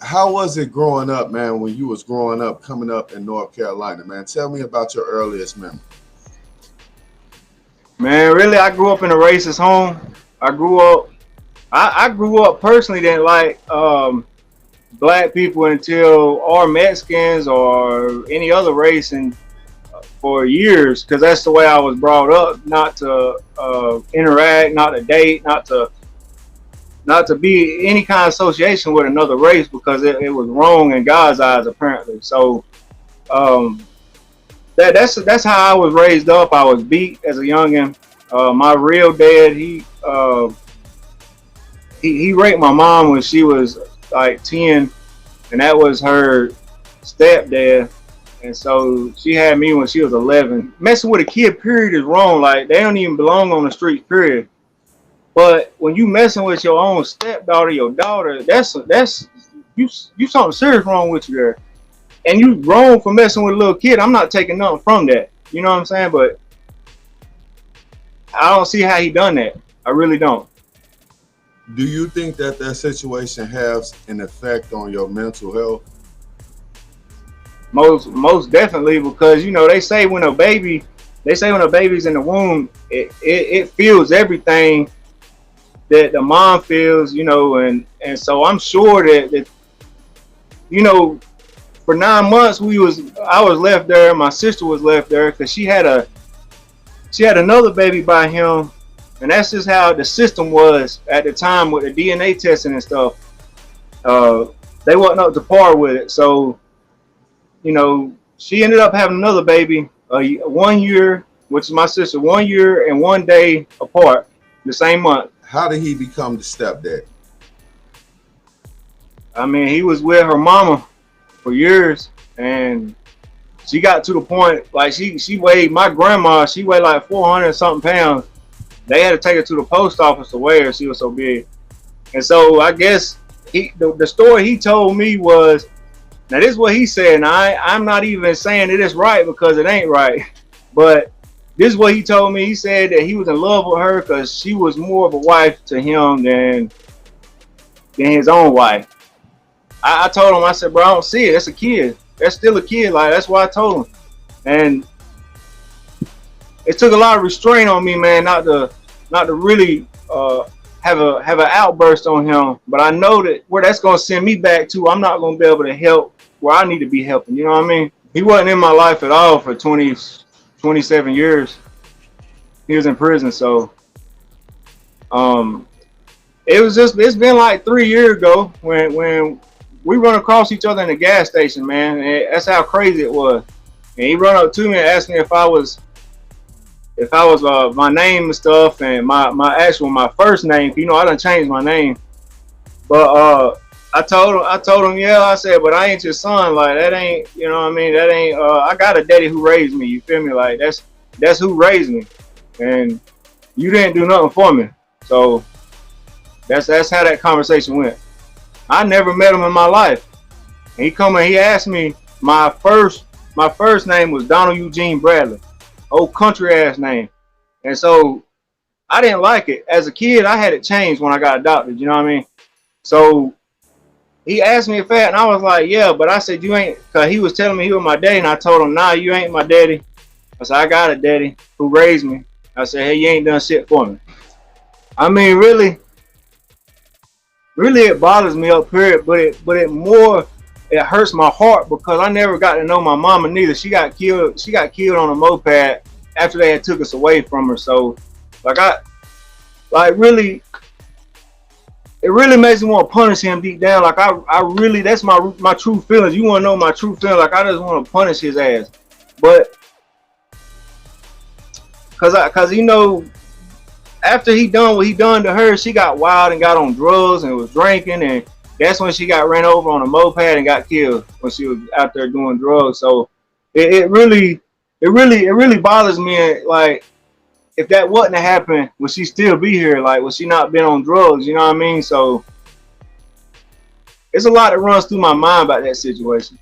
How was it growing up, man, when you was growing up, coming up in North Carolina, man? Tell me about your earliest memory. Man, really, I grew up in a racist home. I grew up. I grew up personally didn't like black people until or Mexicans or any other race, and for years, because that's the way I was brought up. Not to interact, not to date, not to be any kind of association with another race because it was wrong in God's eyes apparently. So um, that's how I was raised up. I was beat as a youngin. My real dad, he raped my mom when she was like 10, and that was her stepdad. And so she had me when she was 11. Messing with a kid, period, is wrong. Like they don't even belong on the street, period. But when you messing with your own stepdaughter, your daughter, that's you something serious wrong with you there. And you wrong for messing with a little kid. I'm not taking nothing from that. You know what I'm saying? But I don't see how he done that. I really don't. Do you think that that situation has an effect on your mental health? Most definitely, because you know they say when a baby's in the womb, it feels everything that the mom feels, you know, and so I'm sure that you know for 9 months I was left there, my sister was left there because she had another baby by him, and that's just how the system was at the time with the DNA testing and stuff. Uh, they wasn't up to par with it, so you know she ended up having another baby 1 year, which is my sister, 1 year and 1 day apart, the same month. How did he become the stepdad? I mean, he was with her mama for years, and she got to the point like she weighed my grandma. She weighed like 400 something pounds. They had to take her to the post office to weigh her. She was so big, and so I guess the story he told me was now this is what he said. And I'm not even saying it is right because it ain't right, but this is what he told me. He said that he was in love with her because she was more of a wife to him than his own wife. I told him, I said, bro, I don't see it. That's a kid. That's still a kid. Like that's what I told him. And it took a lot of restraint on me, man, not to really have an outburst on him. But I know that where that's gonna send me back to, I'm not gonna be able to help where I need to be helping. You know what I mean? He wasn't in my life at all for 27 years. He was in prison, so um, it's been like 3 years ago when we run across each other in the gas station, man. And that's how crazy it was. And he run up to me and asked me if I was my name and stuff and my first name. You know, I done changed my name, but I told him, yeah. I said, but I ain't your son. Like that ain't, you know what I mean? That ain't. I got a daddy who raised me. You feel me? Like that's who raised me, and you didn't do nothing for me. So that's how that conversation went. I never met him in my life. And he come and he asked me my first name was Donald Eugene Bradley, old country ass name, and so I didn't like it. As a kid, I had it changed when I got adopted. You know what I mean? So he asked me if that, and I was like, yeah, but I said you ain't, cause he was telling me he was my daddy, and I told him, nah, you ain't my daddy. I said I got a daddy who raised me. I said, hey, you ain't done shit for me. I mean, really it bothers me up here, it hurts my heart because I never got to know my mama neither. She got killed on a moped after they had took us away from her. So like really it really makes me want to punish him deep down. Like I really, that's my true feelings. You want to know my true feelings? Like I just want to punish his ass. But cause you know, after he done what he done to her, she got wild and got on drugs and was drinking, and that's when she got ran over on a moped and got killed when she was out there doing drugs. So it really bothers me. Like if that wasn't to happen, would she still be here? Like would she not been on drugs? You know what I mean? So it's a lot that runs through my mind about that situation.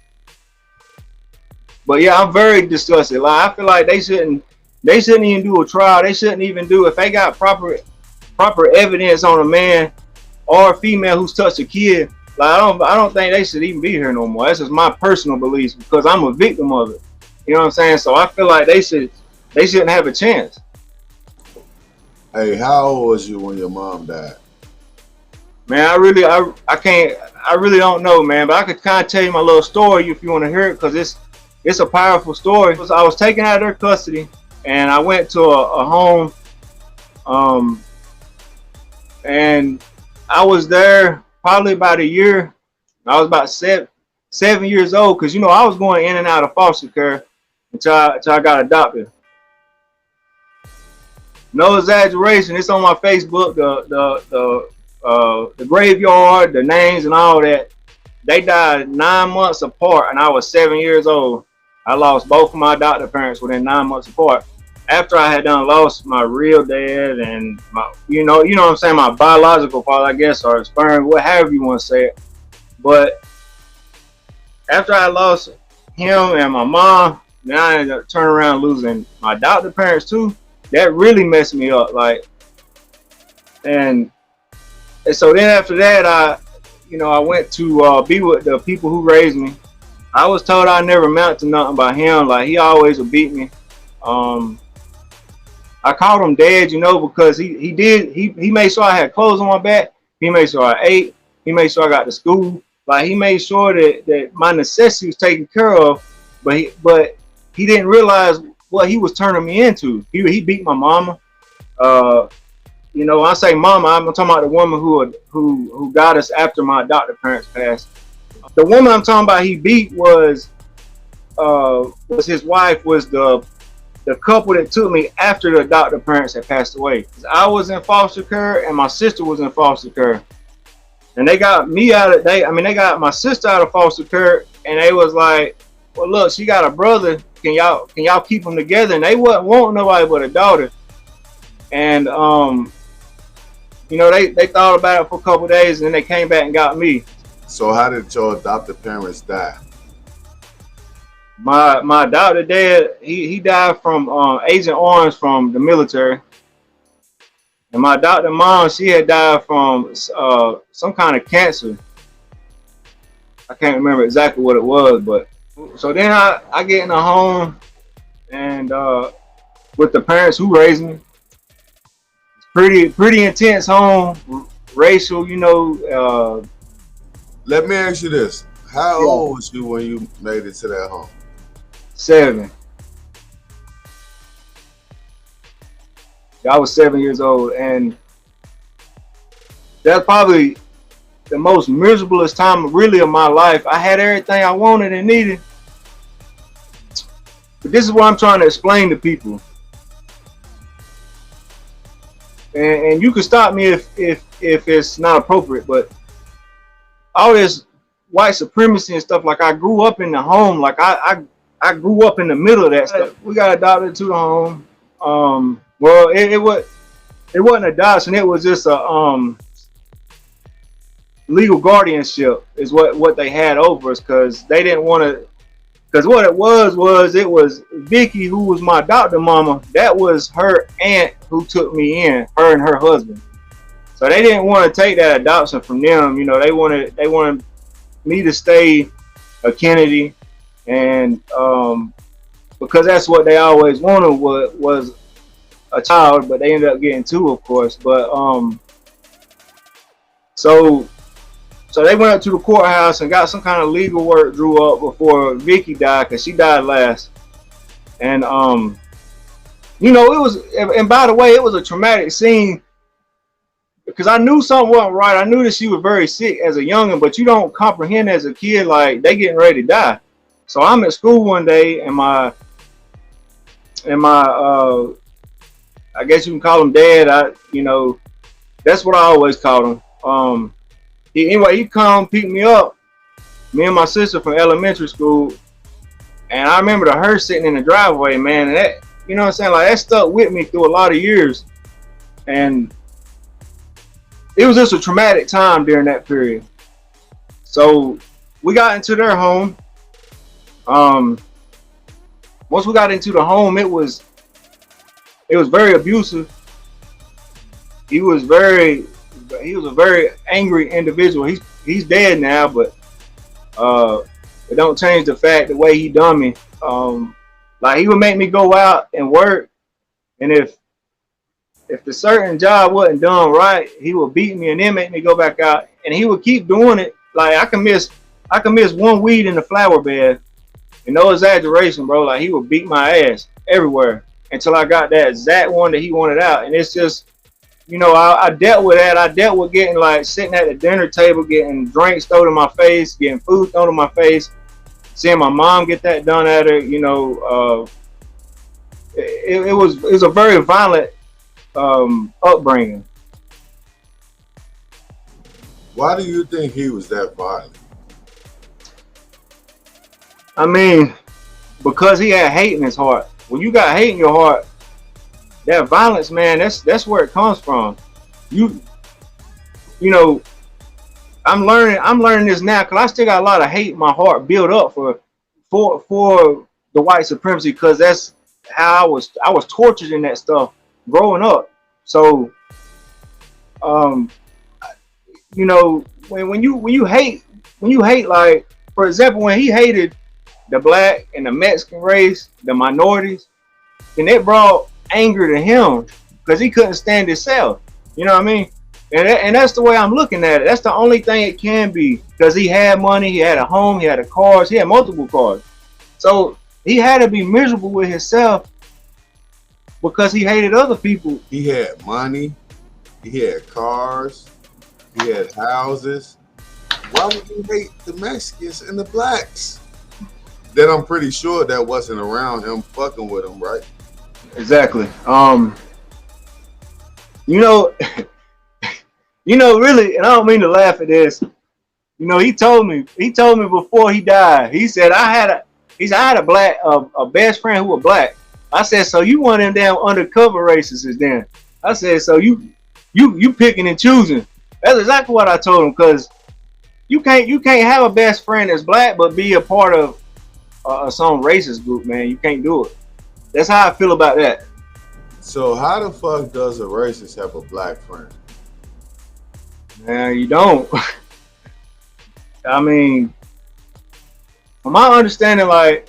But yeah, I'm very disgusted. Like I feel like they shouldn't even do a trial. They shouldn't even do, if they got proper evidence on a man or a female who's touched a kid. Like I don't think they should even be here no more. That's just my personal beliefs because I'm a victim of it. You know what I'm saying? So I feel like they shouldn't have a chance. Hey, how old was you when your mom died? Man, I can't, I really don't know, man. But I could kind of tell you my little story if you want to hear it, because it's a powerful story. I was taken out of their custody, and I went to a home, um, and I was there probably about a year. I was about 7 years old, because I was going in and out of foster care until I got adopted. No exaggeration. It's on my Facebook. The graveyard, the names, and all that. They died 9 months apart, and I was 7 years old. I lost both of my adopted parents within 9 months apart. After I had done lost my real dad and my, what I'm saying, my biological father, I guess, or sperm, whatever you want to say it. But after I lost him and my mom, then I ended up turning around losing my adopted parents too. That really messed me up, like, and so then after that, I went to be with the people who raised me. I was told I never amount to nothing by him. Like, he always would beat me. I called him dad, because he made sure I had clothes on my back. He made sure I ate. He made sure I got to school. Like, he made sure that my necessities was taken care of. But he didn't realize what he was turning me into. He beat my mama. I say mama, I'm talking about the woman who got us after my adopted parents passed. The woman I'm talking about he beat was his wife, was the couple that took me after the adopted parents had passed away. I was in foster care and my sister was in foster care. And they got me they got my sister out of foster care, and they was like, well, look, she got a brother. Can y'all keep them together? And they wouldn't want nobody but a daughter. And they thought about it for a couple of days, and then they came back and got me. So how did your adopted parents die? My adopted dad, he died from Agent Orange from the military. And my adopted mom, she had died from some kind of cancer. I can't remember exactly what it was, but so then I get in a home and with the parents who raised me. Pretty intense home, racial, Let me ask you this. How old was you when you made it to that home? 7. I was 7 years old, and that's probably the most miserablest time really of my life. I had everything I wanted and needed. But this is what I'm trying to explain to people. And you can stop me if it's not appropriate, but all this white supremacy and stuff, like, I grew up in the home, like I grew up in the middle of that stuff. We got adopted to the home. Well, it wasn't adoption, it was just a legal guardianship is what they had over us, because they didn't want to. Because what it was Vicky, who was my adopted mama. That was her aunt who took me in, her and her husband. So they didn't want to take that adoption from them. They wanted me to stay a Kennedy, and because that's what they always wanted was a child, but they ended up getting 2, of course. But so they went up to the courthouse and got some kind of legal work drew up before Vicky died, because she died last. And it was, and by the way, it was a traumatic scene, because I knew something wasn't right. I knew that she was very sick as a youngin', but you don't comprehend as a kid, like, they getting ready to die. So I'm at school one day, and my I guess you can call him dad. That's what I always called him. He come pick me up, me and my sister from elementary school, and I remember her sitting in the driveway, man, and that, what I'm saying, like, that stuck with me through a lot of years. And it was just a traumatic time during that period. So we got into their home. Once we got into the home, it was very abusive. He was a very angry individual. he's dead now, but it don't change the fact the way he done me. Like he would make me go out and work, and if the certain job wasn't done right, he would beat me and then make me go back out, and he would keep doing it. Like I can miss one weed in the flower bed, and no exaggeration, bro. Like he would beat my ass everywhere until I got that exact one that he wanted out, and it's just, you know, I dealt with that. I dealt with getting like sitting at the dinner table, getting drinks thrown in my face, getting food thrown in my face, seeing my mom get that done at her. You know, it was a very violent upbringing. Why do you think he was that violent? I mean, because he had hate in his heart. When you got hate in your heart, that violence, man, that's where it comes from. You know, I'm learning this now because I still got a lot of hate in my heart built up for the white supremacy, because that's how I was tortured in that stuff growing up. So you know, when you hate, like for example, when he hated the black and the Mexican race, the minorities, then it brought anger to him because he couldn't stand himself. You know what I mean? And that's the way I'm looking at it. That's the only thing it can be, because he had money, he had a home, he had a cars, he had multiple cars. So he had to be miserable with himself because he hated other people. He had money, he had cars, he had houses. Why would he hate the Mexicans and the blacks? Then I'm pretty sure that wasn't around him fucking with him, right? Exactly. You know, really, and I don't mean to laugh at this. You know, he told me before he died. He said I had a best friend who was black. I said, so you one of them damn undercover racists then? I said, so you picking and choosing. That's exactly what I told him, because you can't have a best friend that's black but be a part of some racist group, man. You can't do it. That's how I feel about that. So how the fuck does a racist have a black friend? Man, you don't. I mean, from my understanding, like,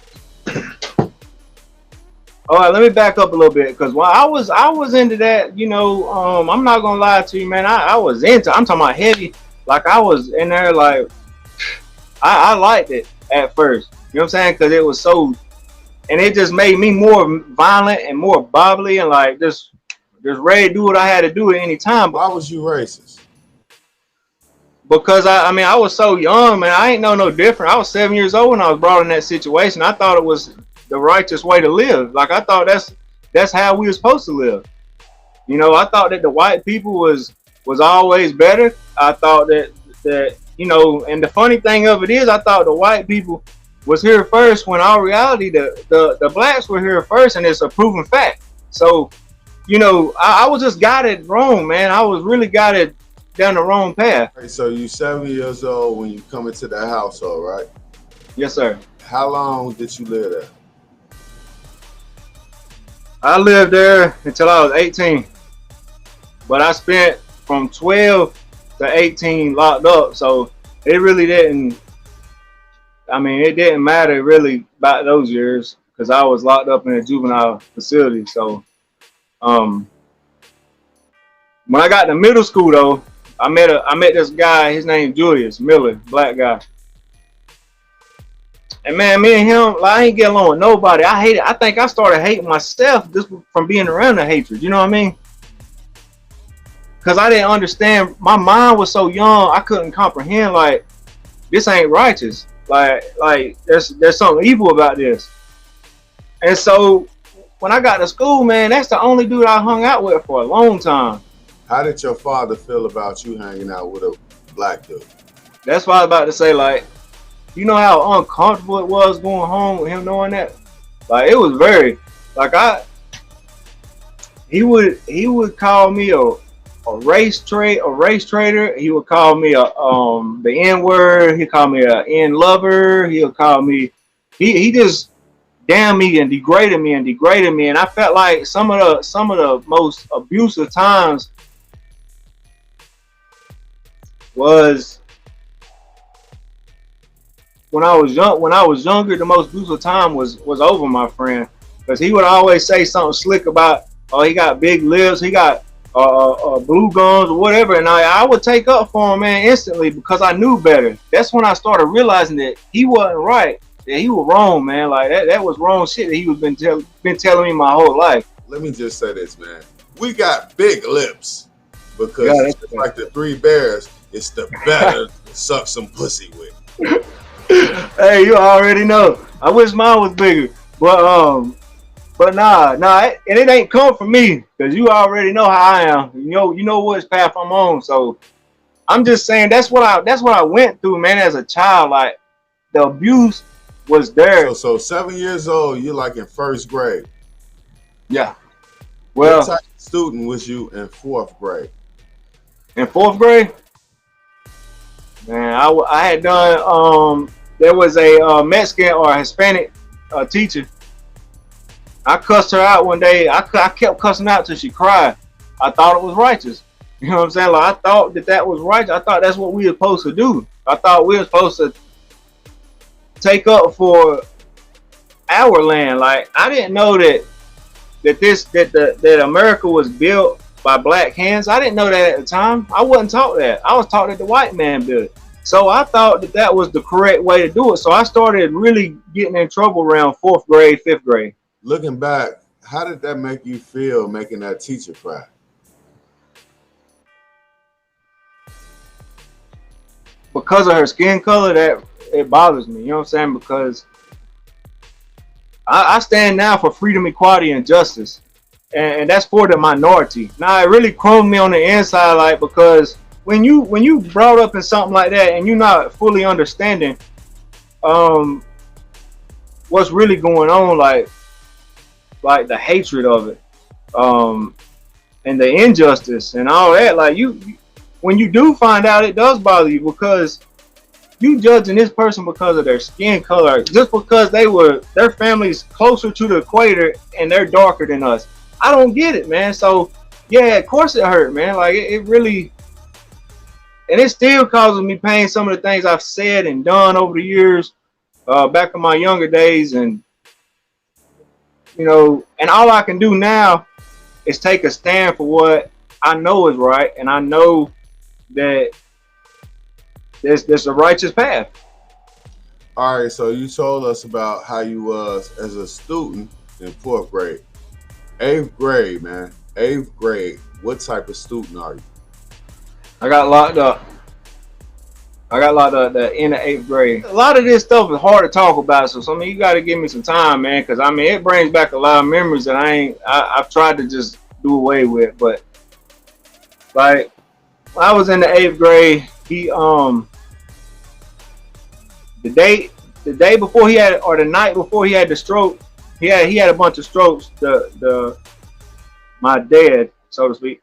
all right, let me back up a little bit, because when I was into that, you know, I'm not gonna lie to you, man. I'm talking about heavy. Like I was in there, like I liked it at first. You know what I'm saying? Because it was so, and it just made me more violent and more bobbly and like just ready to do what I had to do at any time. Why was you racist? Because I mean, I was so young, man. I ain't know no different. I was 7 years old when I was brought in that situation. I thought it was the righteous way to live. Like I thought that's how we were supposed to live. You know, I thought that the white people was always better. I thought that you know, and the funny thing of it is, I thought the white people was here first, when all reality the blacks were here first, and it's a proven fact. So, you know, I was just guided wrong, man. I was really guided down the wrong path. Right, so you 7 years old when you come into that household, right? Yes, sir. How long did you live there? I lived there until I was 18, but I spent from 12 to 18 locked up. So it really didn't. I mean, it didn't matter really about those years, because I was locked up in a juvenile facility. So, when I got to middle school though, I met this guy. His name Julius Miller, black guy. And man, me and him, like, I ain't get along with nobody. I hate it. I think I started hating myself just from being around the hatred. You know what I mean? Because I didn't understand. My mind was so young, I couldn't comprehend, like, this ain't righteous. Like there's something evil about this. And so when I got to school, man, that's the only dude I hung out with for a long time. How did your father feel about you hanging out with a black dude? That's what I was about to say. Like, you know how uncomfortable it was going home with him knowing that? Like, it was very, like, he would call me a race trader. He would call me the N-word. He'd call me a N lover. He'll call me, he just damned me and degraded me. And I felt like some of the most abusive times was when I was younger, the most beautiful time was over, my friend, because he would always say something slick about, oh, he got big lips, he got blue gums or whatever, and I would take up for him, man, instantly because I knew better. That's when I started realizing that he wasn't right, that he was wrong, man. Like that was wrong shit that he was been telling me my whole life. Let me just say this, man. We got big lips Yeah, because that's just like the Three Bears, it's the better to suck some pussy with. hey, you already know. I wish mine was bigger, but nah, and it ain't come from me because you already know how I am. You know which path I'm on. So I'm just saying that's what I went through, man. As a child, like the abuse was there. So 7 years old, you're like in first grade. Yeah. What Well, type of student was you in fourth grade? in fourth grade, man, I had done. There was a Mexican or Hispanic teacher. I cussed her out one day. I kept cussing out till she cried. I thought it was righteous. You know what I'm saying? Like I thought that was righteous. I thought that's what we were supposed to do. I thought we were supposed to take up for our land. Like I didn't know that America was built by black hands. I didn't know that at the time. I wasn't taught that. I was taught that the white man built it. So I thought that was the correct way to do it. So I started really getting in trouble around fourth grade, fifth grade. Looking back, how did that make you feel making that teacher cry? Because of her skin color, that it bothers me. You know what I'm saying? Because I stand now for freedom, equality, and justice, and that's for the minority. Now it really crumbed me on the inside, like because when you brought up in something like that and you're not fully understanding um what's really going on, like the hatred of it, and the injustice and all that, like when you do find out, it does bother you because you judging this person because of their skin color, just because their family's closer to the equator and they're darker than us. I don't get it, man. So yeah, of course it hurt, man. Like it really, and it still causes me pain. Some of the things I've said and done over the years, back in my younger days, and and all I can do now is take a stand for what I know is right, and I know that there's a righteous path. All right, so you told us about how you was as a student in fourth grade. Eighth grade, man. Eighth grade. What type of student are you? I got locked up. I got locked up in the eighth grade. A lot of this stuff is hard to talk about, so I mean, you got to give me some time, man, because I mean, it brings back a lot of memories that I've tried to just do away with. But like, when I was in the eighth grade, he the day before he had, or the night before he had the stroke, he had a bunch of strokes. My dad, so to speak,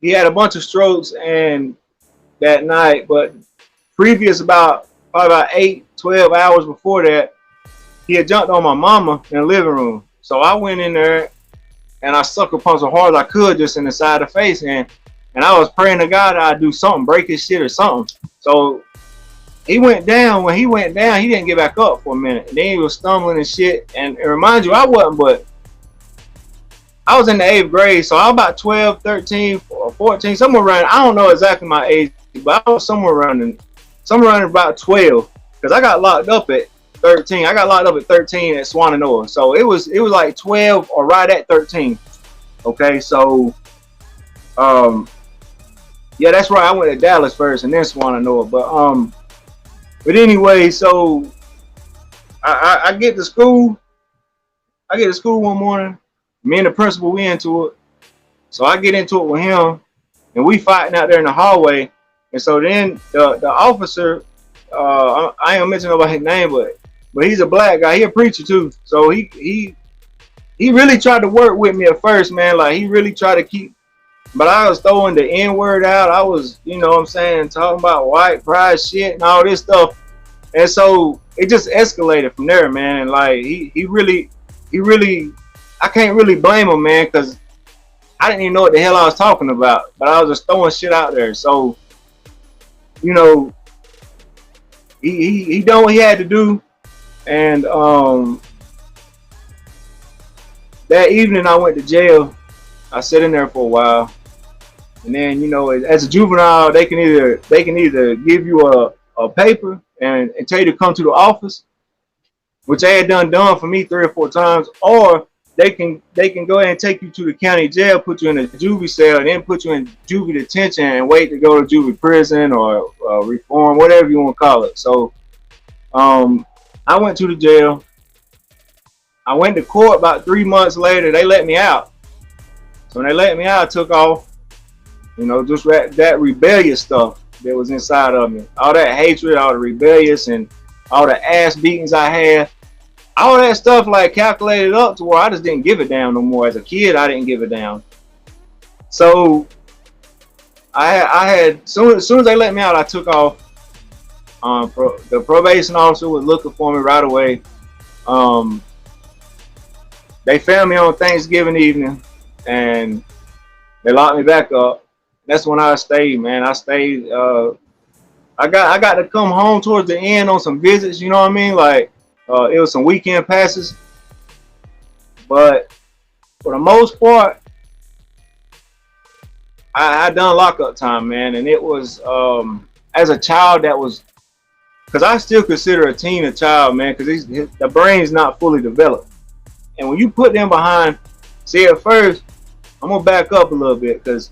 he had a bunch of strokes, and that night, but previous probably about 8-12 hours before that, he had jumped on my mama in the living room. So I went in there and I sucker punched as hard as I could, just in the side of the face, and I was praying to God that I'd do something, break his shit or something. So he went down. When he went down, he didn't get back up for a minute. And then he was stumbling and shit. And it reminds you, I was in the eighth grade, so I was about 12, 13, or 14, somewhere around. I don't know exactly my age, but I was somewhere around about 12, because I got locked up at 13. I got locked up at 13 at Swananoa, so it was like 12 or right at 13. Okay, so yeah, that's right. I went to Dallas first and then Swananoa, but anyway, so I get to school. I get to school one morning. Me and the principal, we into it. So I get into it with him, and we fighting out there in the hallway. And so then the officer, I ain't gonna mention nobody's name, but he's a black guy. He a preacher too. So he really tried to work with me at first, man. Like he really tried to keep. But I was throwing the N-word out. I was, you know what I'm saying, talking about white pride shit and all this stuff. And so it just escalated from there, man. And like he really, I can't really blame him, man, because I didn't even know what the hell I was talking about. But I was just throwing shit out there. So, you know, he done what he had to do, and that evening I went to jail. I sat in there for a while, and then as a juvenile, they can either give you a paper and tell you to come to the office, which they had done for me 3 or 4 times, or they can go ahead and take you to the county jail, put you in a juvie cell, and then put you in juvie detention and wait to go to juvie prison or reform, whatever you want to call it. So I went to the jail. I went to court about 3 months later. They let me out. So when they let me out, I took off. Just that rebellious stuff that was inside of me, all that hatred, all the rebellious, and all the ass beatings I had. All that stuff like calculated up to where I just didn't give a damn no more. As a kid, I didn't give a damn. So I had soon as they let me out, I took off. The probation officer was looking for me right away. They found me on Thanksgiving evening, and they locked me back up. That's when I stayed, man. I stayed. I got to come home towards the end on some visits. You know what I mean? Like it was some weekend passes, but for the most part, I done lockup time, man. And it was as a child that was, because I still consider a teen a child, man, because the brain's not fully developed. And when you put them behind, see, at first, I'm gonna back up a little bit, because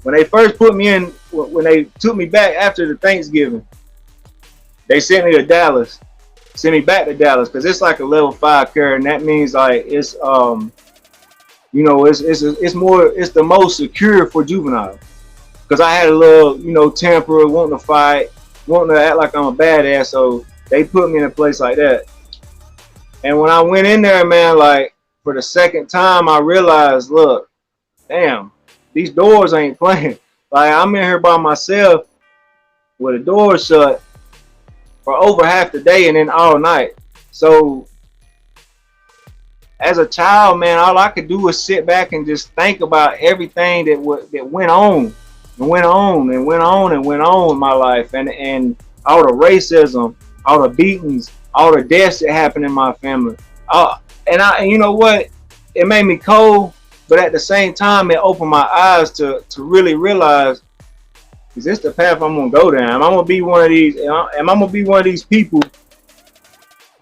when they first put me in, when they took me back after the Thanksgiving, they sent me to Dallas, sent me back to Dallas, because it's like a level 5 care, and that means like it's it's the most secure for juveniles. Because I had a little temper, wanting to fight, wanting to act like I'm a badass, so they put me in a place like that. And when I went in there, man, like for the second time, I realized, look, damn, these doors ain't playing. Like I'm in here by myself with the door shut for over half the day and then all night. So as a child, man, all I could do was sit back and just think about everything that went on and went on and went on and went on in my life, and all the racism, all the beatings, all the deaths that happened in my family. And you know what? It made me cold, but at the same time, it opened my eyes to really realize, is this the path I'm gonna go down? Am I gonna be one of these? Am I gonna be one of these people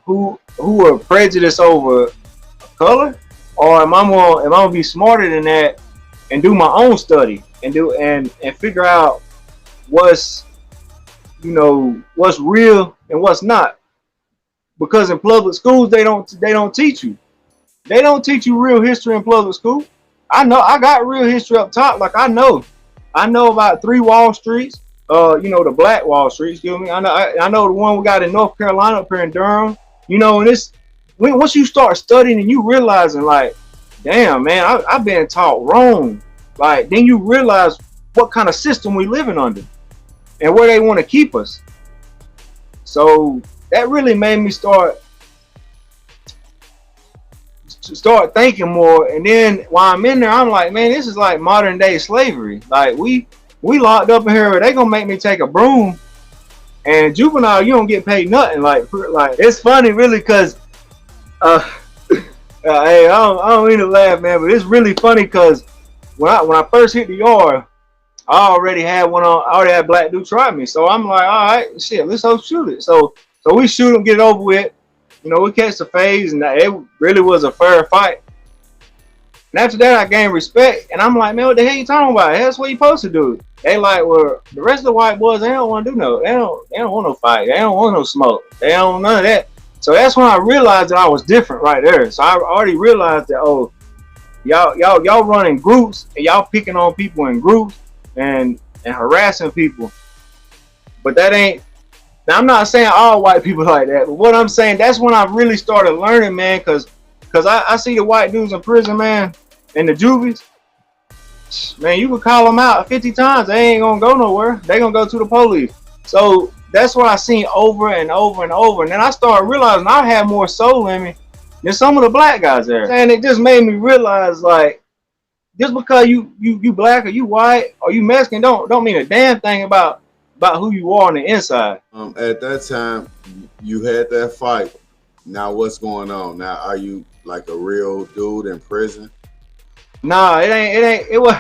who are prejudiced over color, or am I gonna be smarter than that and do my own study and figure out what's real and what's not? Because in public schools they don't teach you. They don't teach you real history in public school. I know I got real history up top. Like I know about 3 Wall Streets. The Black Wall Street. Excuse me. I know the one we got in North Carolina up here in Durham. And it's once you start studying and you realizing like, damn man, I've been taught wrong. Like then you realize what kind of system we living under and where they want to keep us. So that really made me start thinking more. And then while I'm in there, I'm like, man, this is like modern day slavery. Like we locked up in here. They gonna make me take a broom. And juvenile, you don't get paid nothing. Like it's funny, really, because hey, I don't mean to laugh, man, but it's really funny because when I first hit the yard, I already had one on. I already had black dude try me, so I'm like, all right, shit, let's go shoot it. So we shoot him, get it over with. We catch the phase, and it really was a fair fight. And after that, I gained respect, and I'm like, man, what the hell you talking about? That's what you supposed to do. They like, well, the rest of the white boys, they don't want to do no, they don't want no fight, they don't want no smoke, they don't want none of that. So that's when I realized that I was different right there. So I already realized that, oh, y'all running groups and y'all picking on people in groups and harassing people. But that ain't. Now I'm not saying all white people like that, but what I'm saying, that's when I really started learning, man, because I see the white dudes in prison, man, and the juvies, man, you could call them out 50 times, they ain't gonna go nowhere. They gonna go to the police. So that's what I seen over and over and over. And then I started realizing I had more soul in me than some of the black guys there. And it just made me realize, like, just because you black or you white or you Mexican don't mean a damn thing about about who you are on the inside. At that time, you had that fight. Now, what's going on? Now, are you like a real dude in prison? Nah, it was.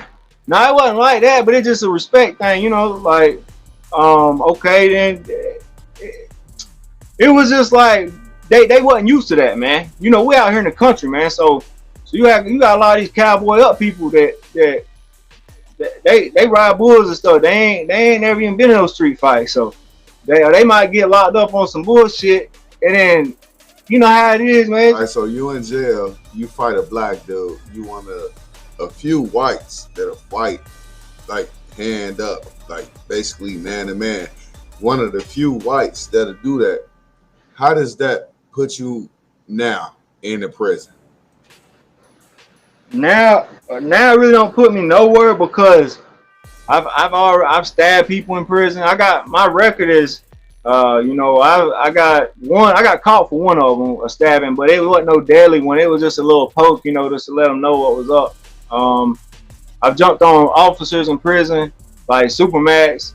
Nah, it wasn't like that, but it's just a respect thing, you know. Like, okay, then it was just like they wasn't used to that, man. You know, we out here in the country, man. So you got a lot of these cowboy up people that they ride bulls and stuff. They ain't never even been in those street fights, so they might get locked up on some bullshit, and then you know how it is, man. All right, so you in jail, you fight a black dude, you want a few whites that'll fight like hand up, like basically man to man. One of the few whites that'll do that. How does that put you now in the prison? Now it really don't put me nowhere because I've stabbed people in prison. I got my record is, you know, I got caught for one of them, a stabbing, but it wasn't no deadly one. It was just a little poke, you know, just to let them know what was up. I've jumped on officers in prison, like Supermax.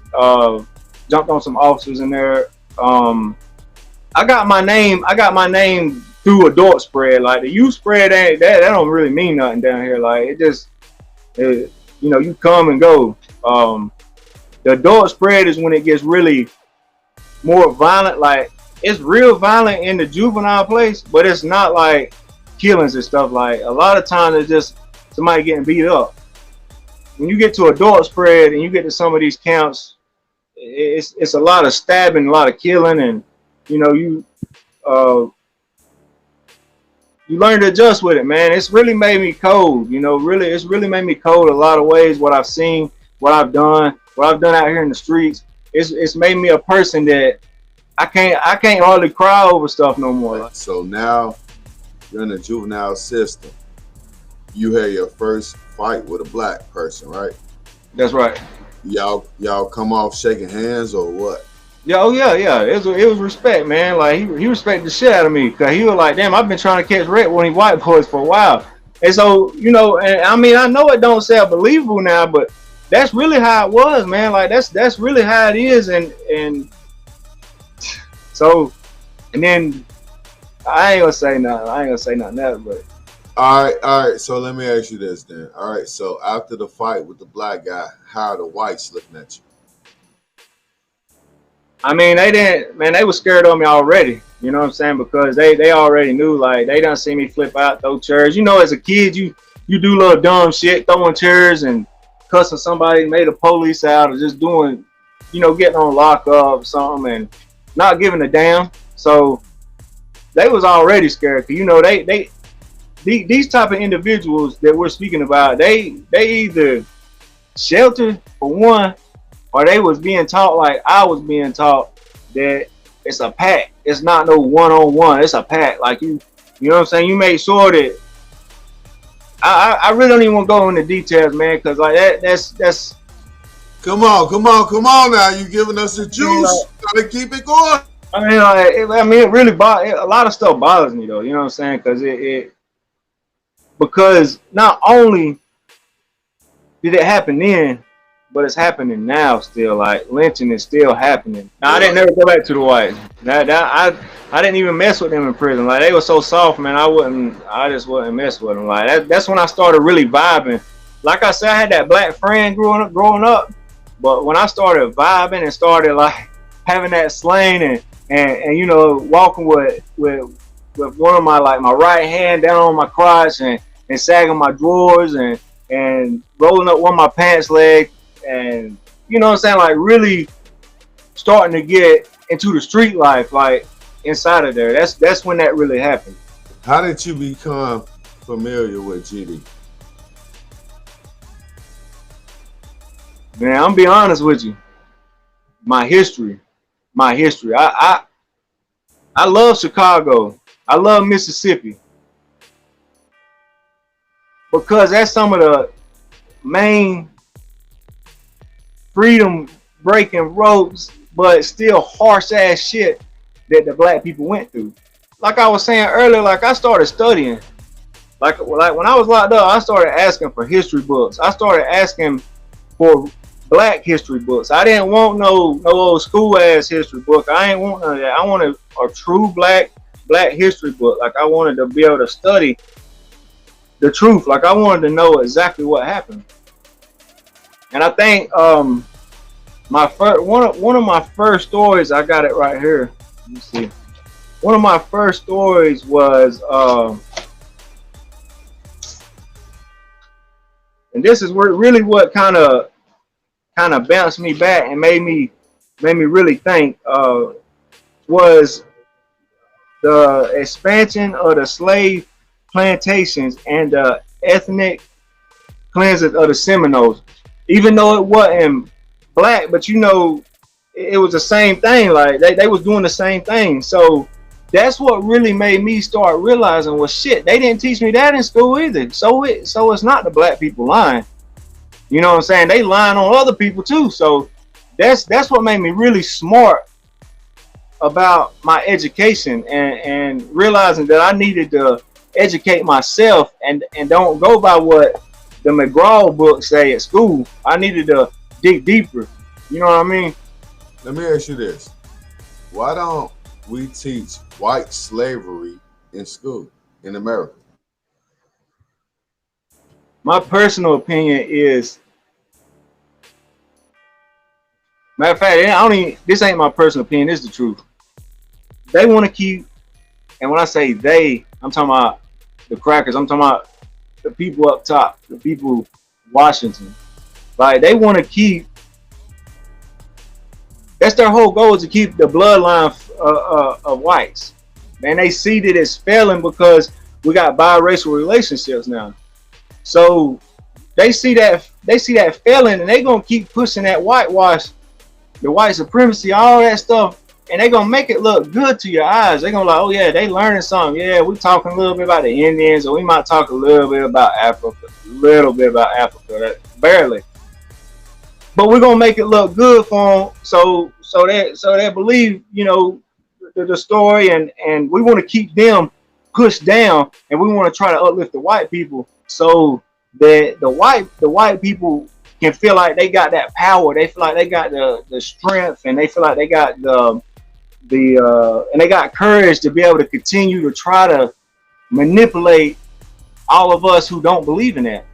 Jumped on some officers in there. I got my name. I got my name through adult spread. Like the youth spread ain't that. That don't really mean nothing down here. Like you know, you come and go. The adult spread is when it gets really more violent. Like it's real violent in the juvenile place, but it's not like killings and stuff. Like a lot of times it's just somebody getting beat up. When you get to adult spread and you get to some of these counts, it's a lot of stabbing, a lot of killing, and you know uh, you learn to adjust with it, man. It's really made me cold. You know, really, it's really made me cold a lot of ways. What I've seen, what I've done out here in the streets. It's made me a person that I can't hardly cry over stuff no more. So now you're in the juvenile system. You had your first fight with a black person, right? That's right. Y'all come off shaking hands or what? Yeah, oh yeah. It was respect, man. Like he respected the shit out of me because he was like, damn, I've been trying to catch red with these white boys for a while. And so, you know, and I mean, I know it don't sound believable now, but that's really how it was, man. Like that's really how it is, and so, and then I ain't gonna say nothing else, but All right. So let me ask you this then. All right. So after the fight with the black guy, how are the whites looking at you? I mean, they didn't, man. They were scared of me already. You know what I'm saying? Because they already knew, like they done see me flip out, throw chairs. You know, as a kid, you do little dumb shit, throwing chairs and cussing somebody, made a police out, or just doing, you know, getting on lockup or something, and not giving a damn. So they was already scared. Cause you know these type of individuals that we're speaking about, they either sheltered for one, or they was being taught like I was being taught that it's a pack. It's not no one-on-one. It's a pack. Like you know what I'm saying? You make sure that I really don't even want to go into details, man, because like that's Come on now. You giving us the juice. Gotta keep it going. I mean, it really a lot of stuff bothers me though. You know what I'm saying? Because because not only did it happen then, but it's happening now still. Like lynching is still happening. Now, I didn't never go back to the whites. I didn't even mess with them in prison. Like they were so soft, man. I just wouldn't mess with them. Like that's when I started really vibing. Like I said, I had that black friend growing up, but when I started vibing and started like having that slang and you know walking with one of my right hand down on my crotch and sagging my drawers and rolling up one of my pants leg and you know what I'm saying, like really starting to get into the street life, like inside of there. That's when that really happened. How did you become familiar with GD? Man, I'm gonna be honest with you. My history. I love Chicago. I love Mississippi because that's some of the main freedom breaking ropes, but still harsh ass shit that the black people went through. Like I was saying earlier, like I started studying. Like when I was locked up, I started asking for history books. I started asking for black history books. I didn't want no old school ass history book. I ain't want none of that. I wanted a true black history book. Like I wanted to be able to study the truth. Like I wanted to know exactly what happened. And I think my first one of my first stories, I got it right here. Let me see. One of my first stories was and this is where really what kind of bounced me back and made me really think was the expansion of the slave plantations and the ethnic cleansing of the Seminoles. Even though it wasn't black, but you know, it was the same thing. Like they was doing the same thing. So that's what really made me start realizing, well, shit, they didn't teach me that in school either. So it's not the black people lying. You know what I'm saying? They lying on other people too. So that's what made me really smart about my education and realizing that I needed to educate myself and don't go by what the McGraw books say at school. I needed to dig deeper. You know what I mean? Let me ask you this. Why don't we teach white slavery in school in America? My personal opinion is, matter of fact, I don't even, this ain't my personal opinion, this is the truth. They want to keep, and when I say they, I'm talking about the crackers, I'm talking about the people up top, the people Washington. Like they want to keep, that's their whole goal, is to keep the bloodline of whites. And they see that it's failing because we got biracial relationships now. So they see that failing, and they gonna keep pushing that whitewash, the white supremacy, all that stuff, and they gonna make it look good to your eyes. They gonna like, oh yeah, they learning something. Yeah, we talking a little bit about the Indians, or we might talk a little bit about Africa, barely. But we're gonna make it look good for them, so they believe, you know, the story, and we want to keep them pushed down, and we want to try to uplift the white people, so that the white people can feel like they got that power. They feel like they got the strength, and they feel like they got and they got courage to be able to continue to try to manipulate all of us who don't believe in that.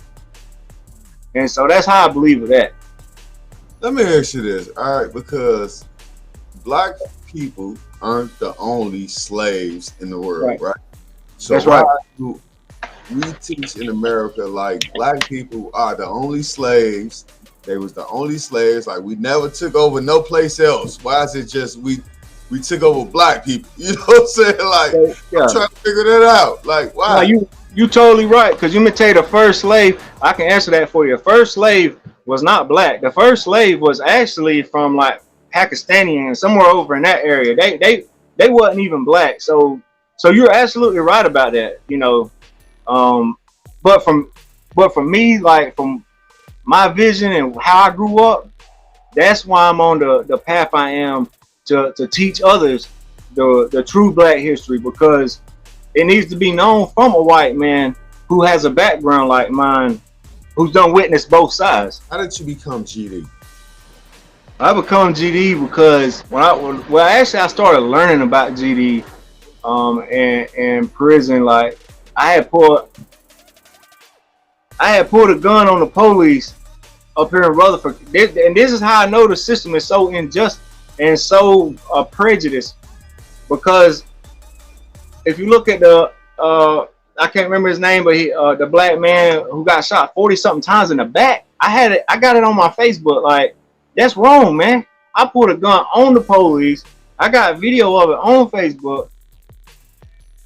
And so that's how I believe in that. Let me ask you this, all right? Because black people aren't the only slaves in the world, right? So that's why right. do we teach in America like black people are the only slaves? They was the only slaves. Like we never took over no place else. Why is it just we took over black people? You know what I'm saying? Like yeah. I'm trying to figure that out. Like why? No, you totally right. Because you may tell you the first slave. I can answer that for you. The first slave was not black. The first slave was actually from like Pakistani and somewhere over in that area. They wasn't even black. So you're absolutely right about that. You know, but from me, like from my vision and how I grew up, that's why I'm on the path I am to teach others the true black history, because it needs to be known from a white man who has a background like mine, who's done witnessed both sides. How did you become GD? I become GD because I started learning about GD in prison. Like I had pulled a gun on the police up here in Rutherford, and this is how I know the system is so unjust and so prejudiced. Because if you look at the I can't remember his name, but the black man who got shot 40 something times in the back, I got it on my Facebook. Like that's wrong, man. I pulled a gun on the police. I got video of it on Facebook.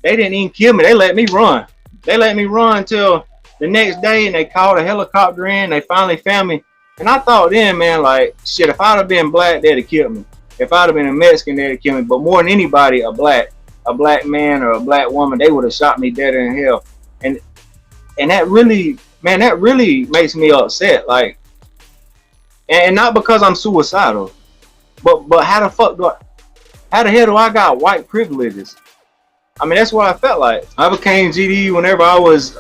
They didn't even kill me. They let me run. They let me run until the next day, and they called a helicopter in. They finally found me. And I thought then, man, like, shit, if I'd have been black, they'd have killed me. If I'd have been a Mexican, they'd have killed me. But more than anybody, a black man or a black woman, they would have shot me dead in hell. And that really, man, that really makes me upset. Like, and not because I'm suicidal, but how the hell do I got white privileges? I mean, that's what I felt like. I became GD whenever I was,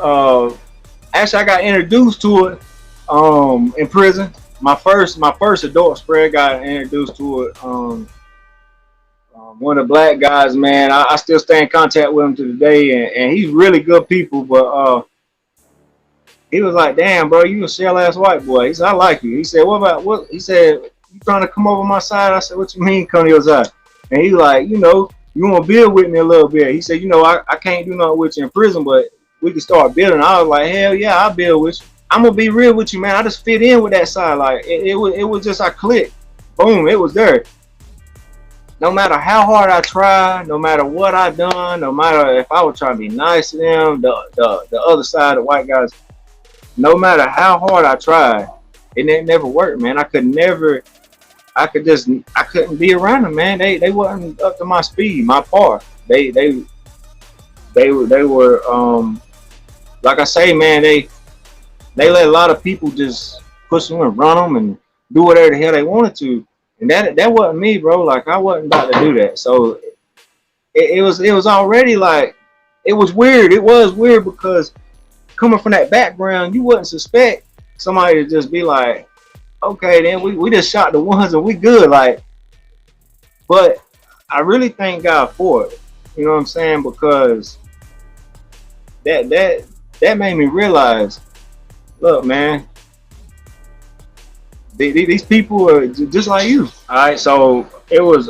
actually I got introduced to it in prison. my first adult spread got introduced to it. One of the black guys, man, I still stay in contact with him to today, and he's really good people. But he was like, "Damn, bro, you a shell ass white boy." He said, "I like you." He said, "What about what?" He said, "You trying to come over my side?" I said, "What you mean, come to your side?" And he like, you want to build with me a little bit. He said, I can't do nothing with you in prison, but we can start building. I was like, hell yeah, I'll build with you. I'm gonna be real with you, man. I just fit in with that side. Like it was just I clicked. Boom, it was there. No matter how hard I try, no matter what I done, no matter if I was trying to be nice to them, the other side, the white guys, no matter how hard I tried, it never worked, man. I could just, I couldn't be around them, man. They wasn't up to my speed, my par. They were like I say, man. They let a lot of people just push them and run them and do whatever the hell they wanted to, and that wasn't me, bro. Like I wasn't about to do that. So it was already like it was weird. It was weird because coming from that background, you wouldn't suspect somebody to just be like, okay, then we just shot the ones and we good. Like, but I really thank God for it. You know what I'm saying? Because that that that made me realize, look, man, these people are just like you. All right, so it was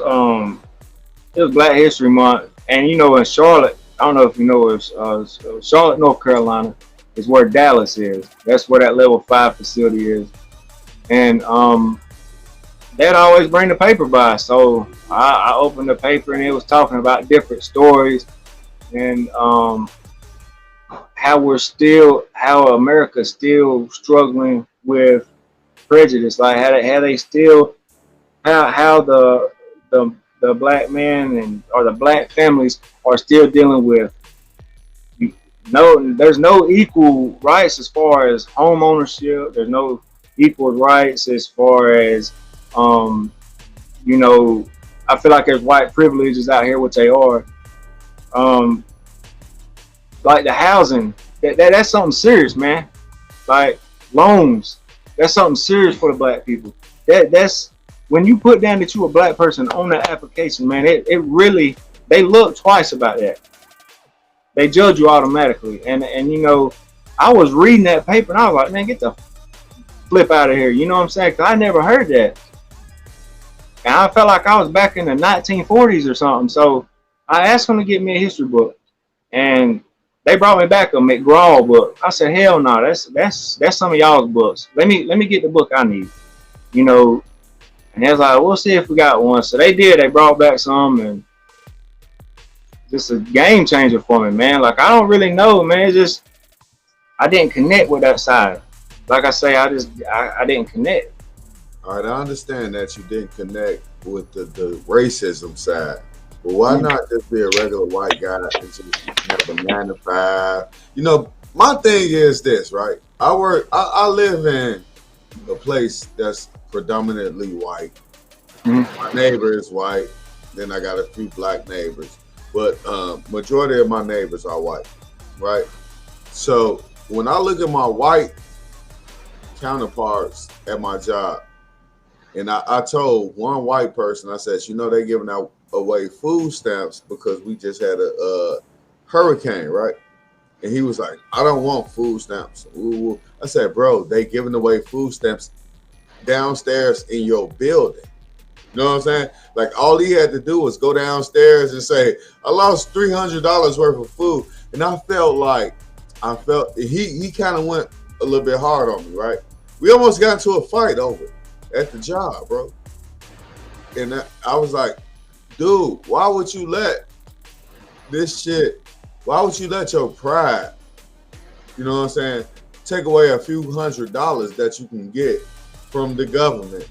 Black History Month, and in Charlotte, I don't know if you know, it's Charlotte, North Carolina, is where Dallas is. That's where that level 5 facility is, and they'd always bring the paper by. So I opened the paper, and it was talking about different stories, and how America's still struggling with prejudice, like how they still how the black men and or the black families are still dealing with there's no equal rights as far as home ownership. There's no equal rights as far as um you know I feel like there's white privileges out here, which they are. um like the housing, that's something serious, man. Like loans, that's something serious for the black people. That's when you put down that you a black person on that application, man. It really, they look twice about that. They judge you automatically, and I was reading that paper and I was like, man, get the flip out of here. You know what I'm saying? Cause I never heard that, and I felt like I was back in the 1940s or something. So I asked them to get me a history book, and they brought me back a McGraw book. I said, hell no, that's some of y'all's books. Let me get the book I need. You know, and they was like, we'll see if we got one. So they did. They brought back some, and just a game changer for me, man. Like I don't really know, man. It's just I didn't connect with that side. Like I say, I didn't connect. All right, I understand that you didn't connect with the racism side, but why not just be a regular white guy and just have a 9 to 5? My thing is this, right? I live in a place that's predominantly white. Mm-hmm. My neighbor is white. Then I got a few black neighbors, but majority of my neighbors are white, right? So when I look at my white counterparts at my job, and I told one white person, I said, they giving out away food stamps because we just had a hurricane, right? And he was like, I don't want food stamps. Ooh. I said, bro, they giving away food stamps downstairs in your building. You know what I'm saying? Like all he had to do was go downstairs and say, I lost $300 worth of food. And I felt he kind of went a little bit hard on me, right? We almost got into a fight over it at the job, bro. And I was like, dude, why would you let your pride, you know what I'm saying, take away a few $100s that you can get from the government?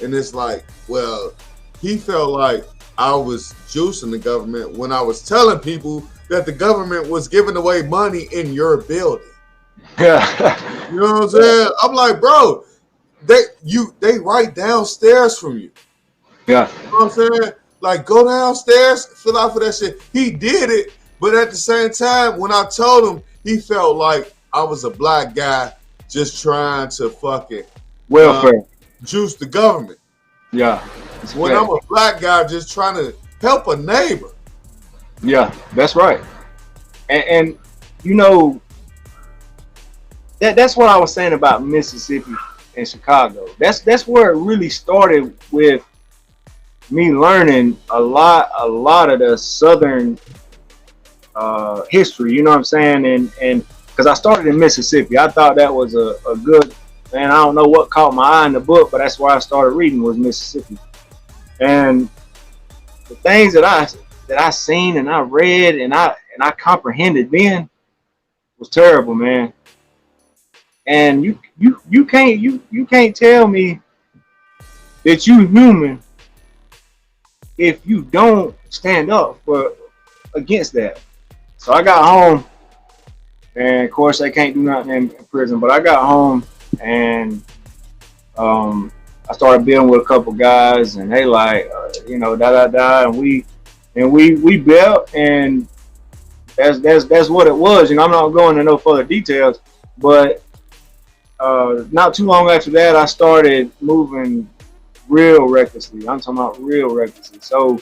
And it's like, well, he felt like I was juicing the government when I was telling people that the government was giving away money in your building. Yeah. You know what I'm saying? I'm like, bro, they right downstairs from you. Yeah. You know what I'm saying? Like, go downstairs, fill out for that shit. He did it, but at the same time, when I told him, he felt like I was a black guy just trying to fucking Welfare. juice the government. Yeah. It's a When fact. I'm a black guy just trying to help a neighbor. Yeah, that's right. And you know that's what I was saying about Mississippi and Chicago. That's where it really started with me learning a lot of the Southern history. You know what I'm saying? And because I started in Mississippi, I thought that was a good. And I don't know what caught my eye in the book, but that's why I started reading was Mississippi. And the things that I seen and I read and I comprehended then was terrible, man. And you can't tell me that you human if you don't stand up for against that. So I got home, and of course they can't do nothing in prison. But I got home, and I started building with a couple guys, and they like, da da da, and we built, and that's what it was. I'm not going into no further details, but not too long after that, I started moving real recklessly. I'm talking about real recklessly. So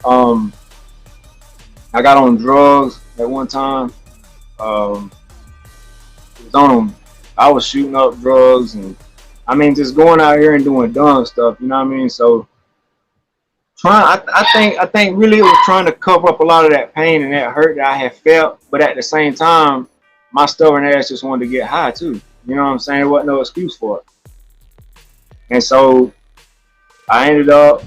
um, I got on drugs at one time. Um, was on them. I was shooting up drugs, and I mean just going out here and doing dumb stuff. You know what I mean? So I think really it was trying to cover up a lot of that pain and that hurt that I had felt, but at the same time, my stubborn ass just wanted to get high too. You know what I'm saying? There wasn't no excuse for it. And so I ended up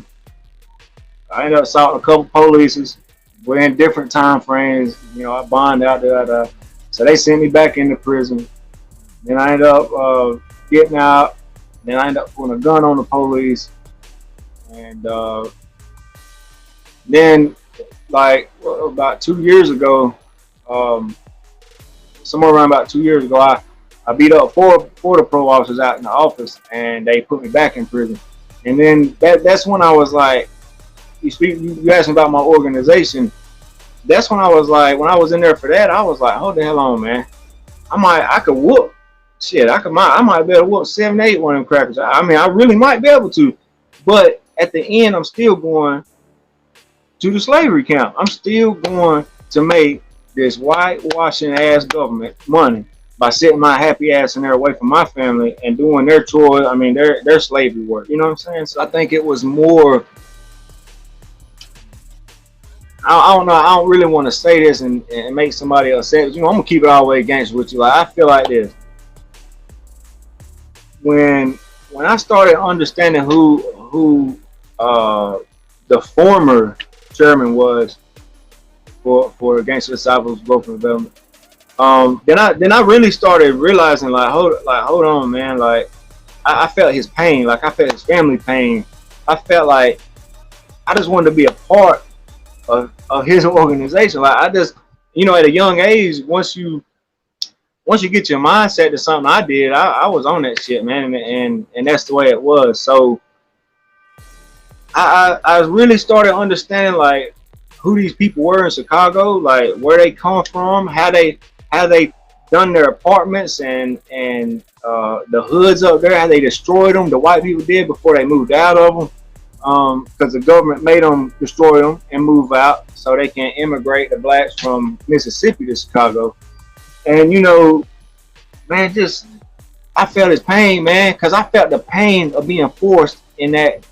assaulting a couple polices. We're in different time frames. I bonded out there. So they sent me back into prison. Then I ended up getting out. Then I ended up putting a gun on the police. And then, like about 2 years ago, um, somewhere around about 2 years ago, I beat up four the pro officers out in the office, and they put me back in prison. And then that's when I was like, you asked me about my organization. That's when I was like, when I was in there for that, I was like, hold the hell on, man. I could whoop. Shit, I might be able to whoop 7, 8 one of them crackers. I mean, I really might be able to. But at the end, I'm still going to the slavery camp. I'm still going to make this whitewashing ass government money by sitting my happy ass in there away from my family and doing their chores. I mean, their slavery work. You know what I'm saying? So I think it was more. I don't know. I don't really want to say this and make somebody upset. But, I'm gonna keep it all the way against with you. Like I feel like this. When I started understanding who the former chairman was for Gangster Disciples Growth and Development, then I really started realizing hold on, man. Like I felt his pain. Like I felt his family pain. I felt like I just wanted to be a part of his organization. Like I just, at a young age, once you get your mindset to something I did, I was on that shit, man, and that's the way it was. So I really started understanding like who these people were in Chicago, like where they come from, how they done their apartments and the hoods up there, how they destroyed them. The white people did before they moved out of them. Because the government made them destroy them and move out so they can immigrate the blacks from Mississippi to Chicago. And man, just I felt his pain, man, because I felt the pain of being forced in that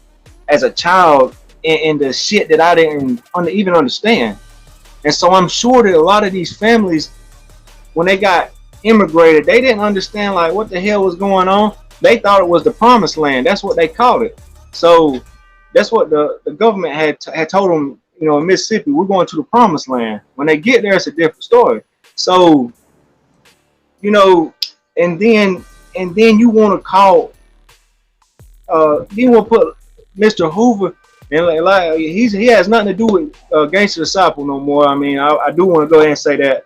as a child in the shit that I didn't even understand. And so I'm sure that a lot of these families, when they got immigrated, they didn't understand like what the hell was going on. They thought it was the promised land. That's what they called it. So that's what the government had told them, in Mississippi, we're going to the promised land. When they get there, it's a different story. So, and then you want to call, you want to put Mr. Hoover, and like he has nothing to do with Gangster Disciple no more. I mean, I do want to go ahead and say that,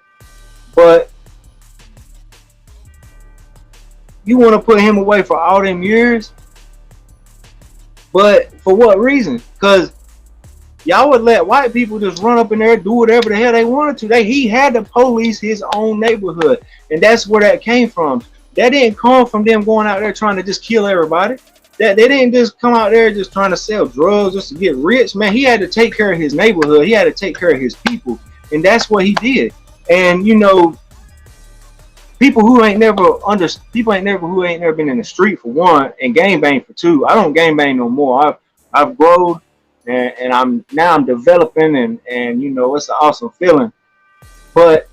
but you want to put him away for all them years. But for what reason? Because y'all would let white people just run up in there, do whatever the hell they wanted to. He had to police his own neighborhood, and that's where that came from. That didn't come from them going out there trying to just kill everybody. That they didn't just come out there just trying to sell drugs just to get rich, man. He had to take care of his neighborhood. He had to take care of his people, and that's what he did. And you know, people ain't never who ain't never been in the street for one, and gang bang for two. I don't gang bang no more. I've grown, and I'm developing, and you know, it's an awesome feeling. But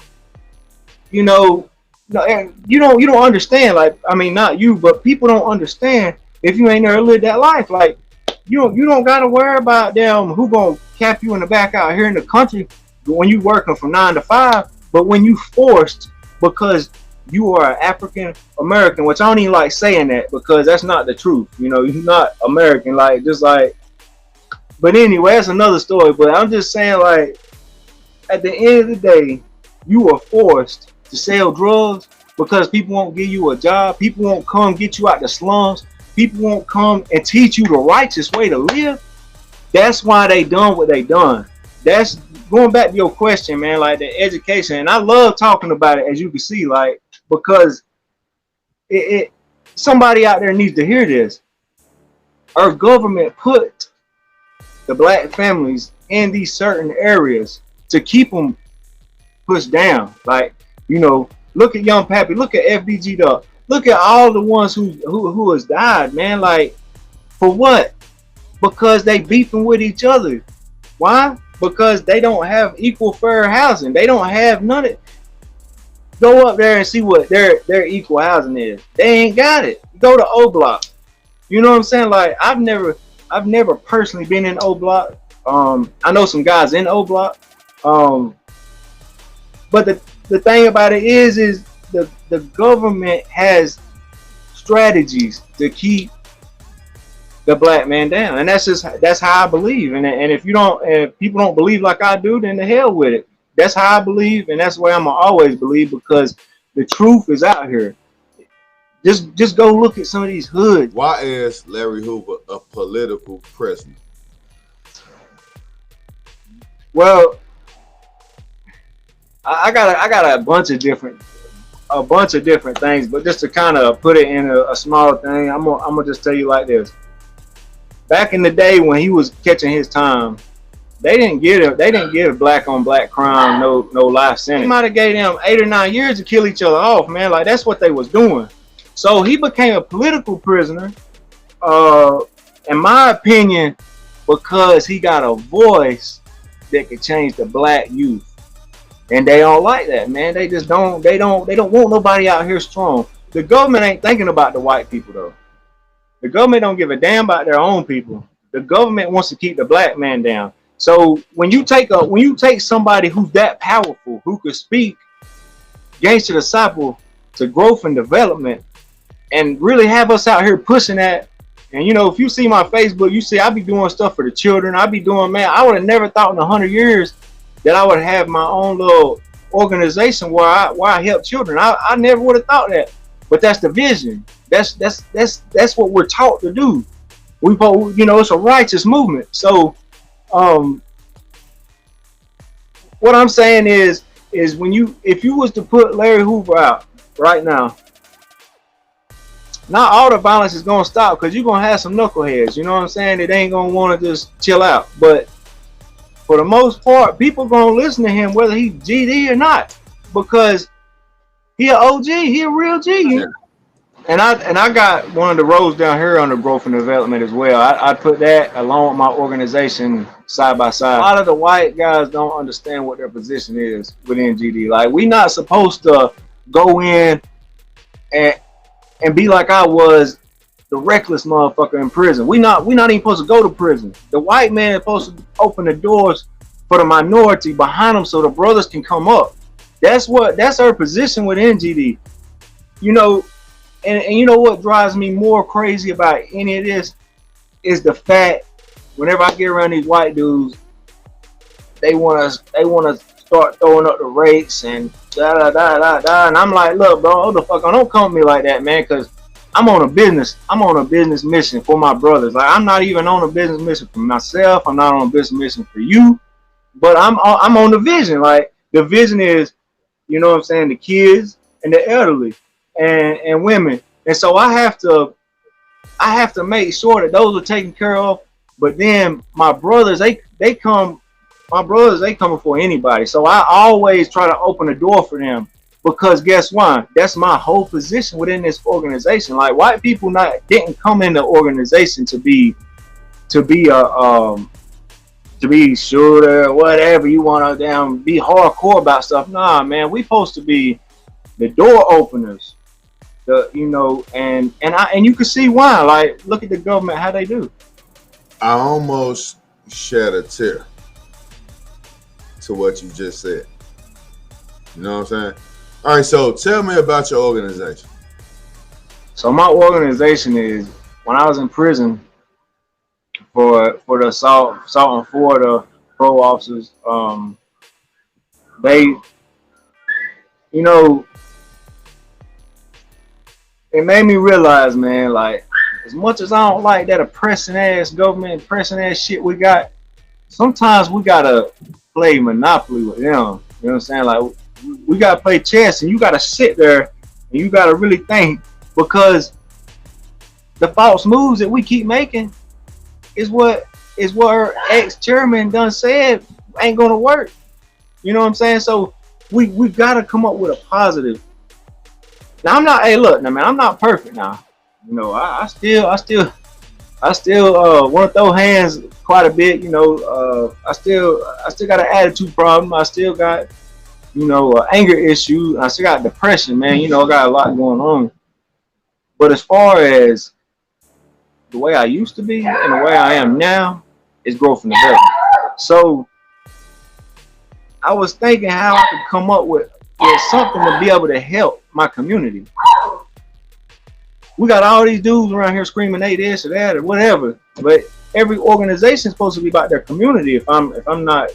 you know, no, and you don't understand. Like, I mean, not you, but people don't understand if you ain't never lived that life. Like, you don't gotta worry about them who gonna cap you in the back out here in the country when you working from 9 to 5. But when you forced because you are African American, which I don't even like saying that because that's not the truth. You know, you're not American. Like, just like. But anyway, that's another story. But I'm just saying, like, at the end of the day, you are forced to sell drugs because people won't give you a job. People won't come get you out the slums. People won't come and teach you the righteous way to live. That's why they done what they done. That's going back to your question, man, like the education. And I love talking about it, as you can see, like, because it somebody out there needs to hear this. Our government put the black families in these certain areas to keep them pushed down. Like, you know, look at Young Pappy, look at FBG Dog, look at all the ones who has died, man. Like, for what? Because they beefing with each other. Why? Because they don't have equal fair housing. They don't have none of it. Go up there and see what their equal housing is. They ain't got it. Go to O Block. You know what I'm saying? Like, I've never personally been in O Block. I know some guys in O Block. But the thing about it is the government has strategies to keep the black man down, and that's how I believe. And if people don't believe like I do, then the hell with it. That's how I believe, and that's the way I'm gonna always believe, because the truth is out here. Just go look at some of these hoods. Why is Larry Hoover a political prisoner? Well, I got a bunch of different things, but just to kind of put it in a small thing, I'm gonna just tell you like this. Back in the day when he was catching his time, they didn't give black on black crime no life sentence. They might have gave them 8 or 9 years to kill each other off, man. Like, that's what they was doing. So he became a political prisoner, in my opinion, because he got a voice that could change the black youth. And they don't like that, man. They just don't want nobody out here strong. The government ain't thinking about the white people though. The government don't give a damn about their own people. The government wants to keep the black man down. So when you take somebody who's that powerful, who could speak gangster disciple to growth and development, and really have us out here pushing that. And you know, if you see my Facebook, you see I be doing stuff for the children. I be doing, man, I would have never thought in 100 years that I would have my own little organization where I help children. I never would have thought that. But that's the vision. That's what we're taught to do. You know, it's a righteous movement. So what I'm saying is if you was to put Larry Hoover out right now, not all the violence is gonna stop, because you're gonna have some knuckleheads, you know what I'm saying? They ain't gonna want to just chill out. But for the most part, people gonna listen to him whether he GD or not, because he an OG, he a real G. Yeah. And I got one of the roles down here on the growth and development as well. I put that along with my organization side by side. A lot of the white guys don't understand what their position is within GD. Like, we not supposed to go in and be like I was, the reckless motherfucker in prison. We not even supposed to go to prison. The white man is supposed to open the doors for the minority behind them so the brothers can come up. That's our position within GD. You know, and you know what drives me more crazy about any of this is the fact whenever I get around these white dudes, they want to start throwing up the rates and da da da da da. And I'm like, look, bro, what the fuck? Don't come at me like that, man, because I'm on a business mission for my brothers. Like, I'm not even on a business mission for myself. I'm not on a business mission for you, but I'm on the vision. Like, the vision is, you know what I'm saying, the kids and the elderly and women. And so I have I have to make sure that those are taken care of. But then my brothers, they come, my brothers, they coming for anybody. So I always try to open the door for them because guess what? That's my whole position within this organization. Like white people not didn't come in the organization to be a to be shooter, whatever you want to damn be hardcore about stuff. Nah, man, we supposed to be the door openers. The and you can see why. Like, look at the government, how they do. I almost shed a tear to what you just said. You know what I'm saying? All right, so tell me about your organization. So my organization is when I was in prison for the assault on Florida parole officers. They, you know, it made me realize, man, like as much as I don't like that oppressing ass government, oppressing ass shit we got, sometimes we gotta play Monopoly with them. You know what I'm saying? Like we gotta play chess, and you gotta sit there and you gotta really think because the false moves that we keep making is what our ex-chairman done said ain't gonna work. You know what I'm saying? So we gotta come up with a positive. Now I'm not. Hey, look, now man, I'm not perfect now. You know, I still want to throw hands quite a bit. You know, I still got an attitude problem. I still got anger issue. I still got depression, man. You know, I got a lot going on. But as far as the way I used to be and the way I am now, is growth and development. So I was thinking how I could come up with something to be able to help my community. We got all these dudes around here screaming they this or that or whatever, but every organization is supposed to be about their community. If I'm not,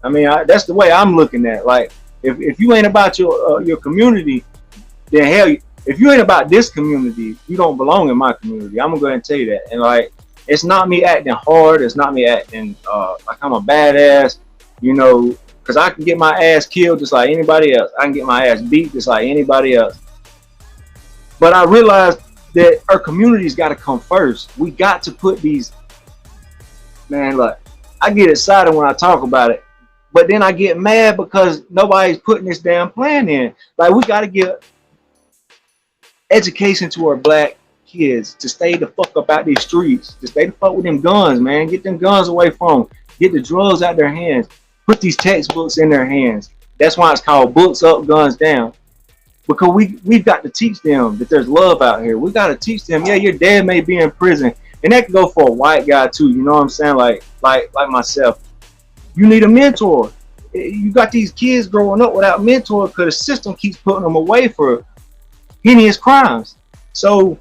I mean, that's the way I'm looking at it. Like if you ain't about your community, then hell, if you ain't about this community, you don't belong in my community. I'm gonna go ahead and tell you that. And like, it's not me acting hard. It's not me acting like I'm a badass, you know, because I can get my ass killed just like anybody else. I can get my ass beat just like anybody else. But I realized that our community's got to come first. We got to put these, man, look, I get excited when I talk about it, but then I get mad because nobody's putting this damn plan in. Like, we got to get education to our black kids to stay the fuck up out these streets, to stay the fuck with them guns, man. Get them guns away from them. Get the drugs out their hands. Put these textbooks in their hands. That's why it's called books up, guns down. Because we've got to teach them that there's love out here. We got to teach them, yeah, your dad may be in prison. And that can go for a white guy too, you know what I'm saying? Like myself. You need a mentor. You got these kids growing up without mentors because the system keeps putting them away for heinous crimes. So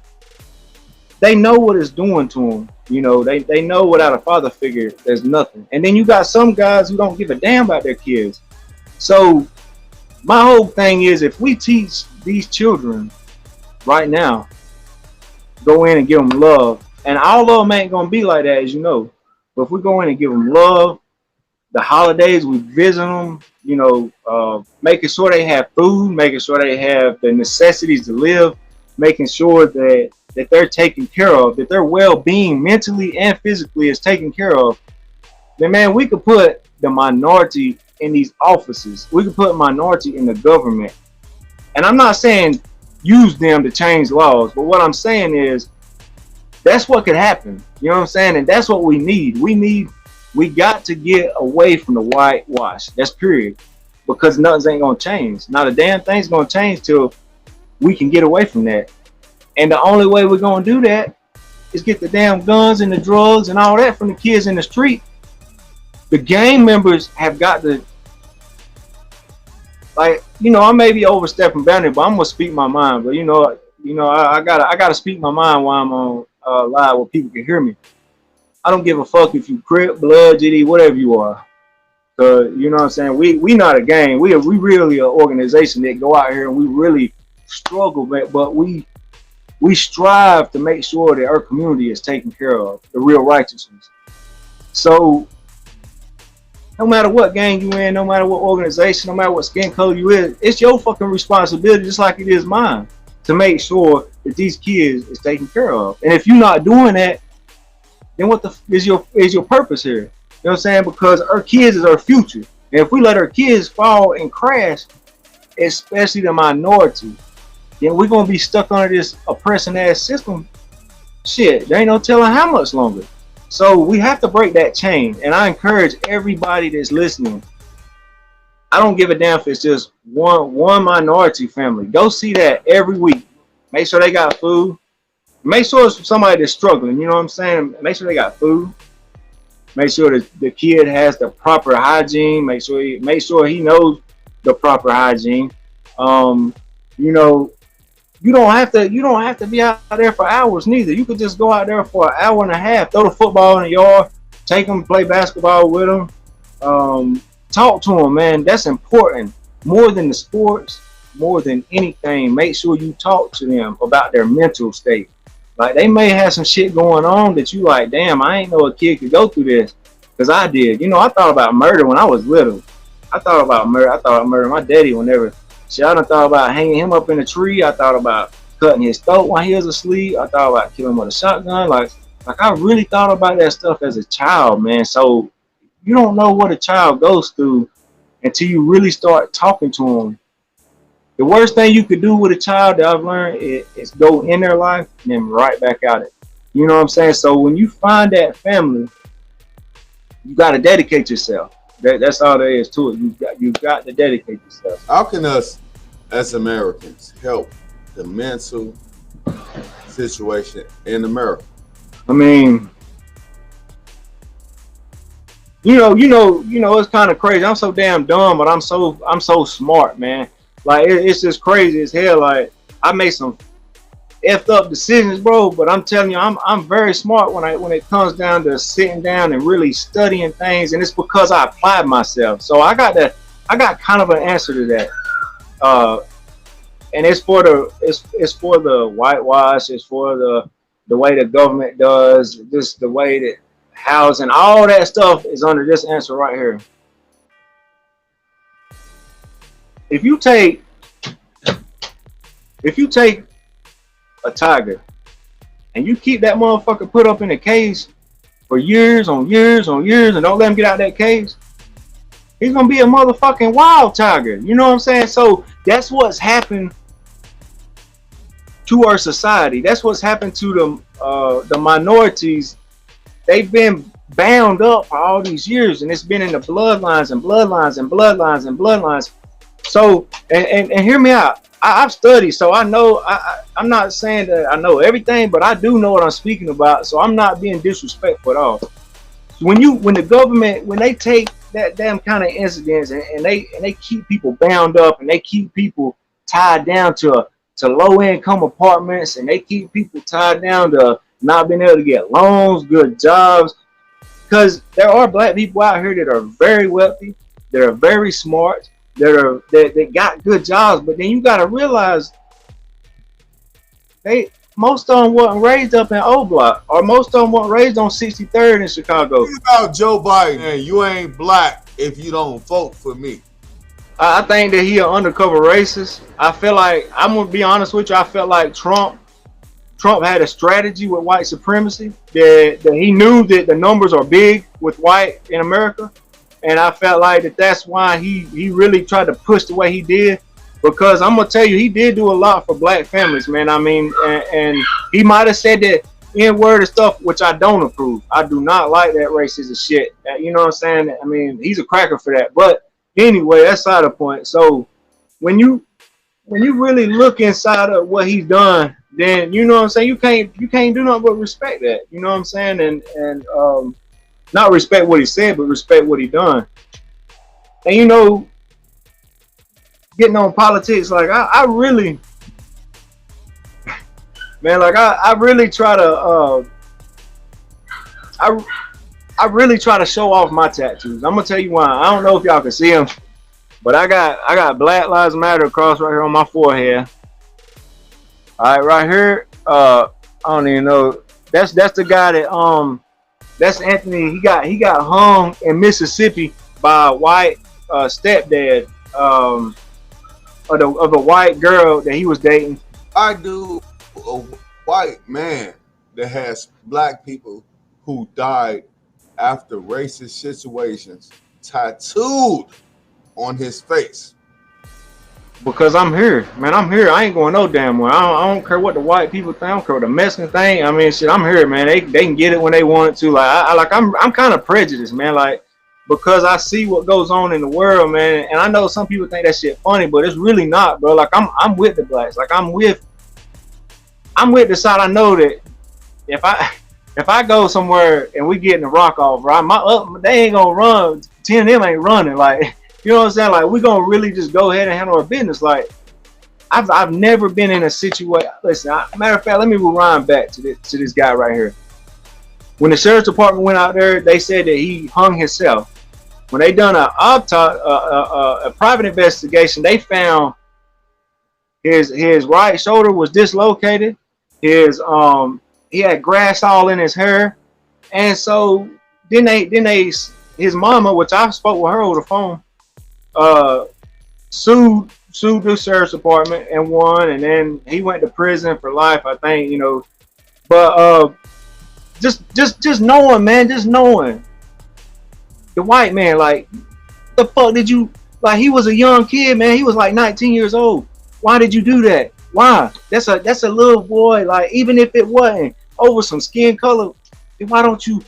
they know what it's doing to them. You know, they know without a father figure, there's nothing. And then you got some guys who don't give a damn about their kids. So my whole thing is, if we teach these children right now, go in and give them love, and all of them ain't gonna be like that, as you know. But if we go in and give them love, the holidays we visit them, you know, making sure they have food, making sure they have the necessities to live, making sure that they're taken care of, that their well-being mentally and physically is taken care of, then man, we could put the minority in these offices. We could put minority in the government. And I'm not saying use them to change laws, but what I'm saying is that's what could happen. You know what I'm saying? And that's what we need. We got to get away from the whitewash. That's period. Because nothing ain't gonna change. Not a damn thing's gonna change till we can get away from that. And the only way we're gonna do that is get the damn guns and the drugs and all that from the kids in the street. The gang members have got to, like, you know, I may be overstepping boundary, but I'm gonna speak my mind. But you know, I gotta speak my mind while I'm on live where people can hear me. I don't give a fuck if you Crip, Blood, GD, whatever you are. You know what I'm saying? We not a gang. We really an organization that go out here and we really struggle, but we strive to make sure that our community is taken care of, the real righteous ones. So no matter what gang you in, no matter what organization, no matter what skin color you is, it's your fucking responsibility just like it is mine to make sure that these kids is taken care of. And if you're not doing that, then what the is your purpose here? You know what I'm saying? Because our kids is our future. And if we let our kids fall and crash, especially the minority, then we're gonna be stuck under this oppressing ass system. Shit, there ain't no telling how much longer. So we have to break that chain. And I encourage everybody that's listening. I don't give a damn if it's just one minority family. Go see that every week. Make sure they got food. Make sure it's somebody that's struggling. You know what I'm saying? Make sure they got food. Make sure that the kid has the proper hygiene. Make sure he knows the proper hygiene. You know, you don't have to be out there for hours neither. You could just go out there for an hour and a half, throw the football in the yard, take them, play basketball with them, talk to them, man. That's important. More than the sports, more than anything, make sure you talk to them about their mental state. Like, they may have some shit going on that you like, damn, I ain't know a kid could go through this. Because I did. You know, I thought about murder when I was little. I thought about murdering my daddy whenever. Shit, I done thought about hanging him up in a tree. I thought about cutting his throat while he was asleep. I thought about killing him with a shotgun. Like I really thought about that stuff as a child, man. So you don't know what a child goes through until you really start talking to them. The worst thing you could do with a child that I've learned is go in their life and then right back out it. You know what I'm saying? So when you find that family, you got to dedicate yourself. That's all there is to it. You got to dedicate yourself. How can us as Americans help the mental situation in America? I mean, you know, it's kind of crazy. I'm so damn dumb, but I'm so smart, man. Like it's just crazy as hell. Like I made some effed up decisions, bro. But I'm telling you, I'm very smart when it comes down to sitting down and really studying things, and it's because I applied myself. So I got kind of an answer to that. And it's for the whitewash. It's for the way the government does, just the way that housing, all that stuff is under this answer right here. If you take a tiger and you keep that motherfucker put up in a cage for years on years on years and don't let him get out that cage, he's gonna be a motherfucking wild tiger. You know what I'm saying? So that's what's happened to our society. That's what's happened to the minorities. They've been bound up for all these years, and it's been in the bloodlines and bloodlines and bloodlines and bloodlines. So, and hear me out. I've studied, so I know. I'm not saying that I know everything, but I do know what I'm speaking about. So I'm not being disrespectful at all. When the government, when they take that damn kind of incidents and they keep people bound up and they keep people tied down to low income apartments and they keep people tied down to not being able to get loans, good jobs, because there are black people out here that are very wealthy, that are very smart, that got good jobs, but then you got to realize most of them wasn't raised up in O Block, or most of them weren't raised on 63rd in Chicago. Think about Joe Biden, man. You ain't black if you don't vote for me. I think that he an undercover racist. I feel like, I'm gonna be honest with you, I felt like Trump had a strategy with white supremacy, that he knew that the numbers are big with white in America. And I felt like that's why he really tried to push the way he did, because I'm gonna tell you, he did do a lot for black families, man. I mean, and he might have said that N-word and stuff, which I don't approve. I do not like that racist shit. You know what I'm saying? I mean, he's a cracker for that. But anyway, that's side of the point. So when you really look inside of what he's done, then you know what I'm saying, you can't do nothing but respect that. You know what I'm saying? And not respect what he said, but respect what he done. And you know, getting on politics, like I really, man, like I really try to I really try to show off my tattoos. I'm gonna tell you why. I don't know if y'all can see them, but I got Black Lives Matter across right here on my forehead. All right, right here. I don't even know. That's the guy that that's Anthony. He got hung in Mississippi by a white stepdad of a white girl that he was dating. I do a white man that has black people who died after racist situations tattooed on his face. Because I'm here, man. I'm here. I ain't going no damn where. I don't care what the white people think. I don't care what the Mexican thing. I mean, shit. I'm here, man. They can get it when they want it to. Like I'm kind of prejudiced, man. Like because I see what goes on in the world, man. And I know some people think that shit funny, but it's really not, bro. Like I'm with the blacks. Like I'm with the side. I know that if I if I go somewhere and we getting the rock off, right? They ain't gonna run. 10 of them ain't running. Like you know what I'm saying? Like we gonna really just go ahead and handle our business. Like I've never been in a situation. Listen, matter of fact, let me rewind back to this guy right here. When the sheriff's department went out there, they said that he hung himself. When they done a private investigation, they found his right shoulder was dislocated. His he had grass all in his hair, and so then they his mama, which I spoke with her over the phone, uh, sued the sheriff's department and won, and then he went to prison for life, I think, you know. But just knowing, man, just knowing the white man, like, the fuck did you like? He was a young kid, man. He was like 19 years old. Why did you do that? Why? That's a little boy. Like, even if it wasn't over some skin color, then why don't you?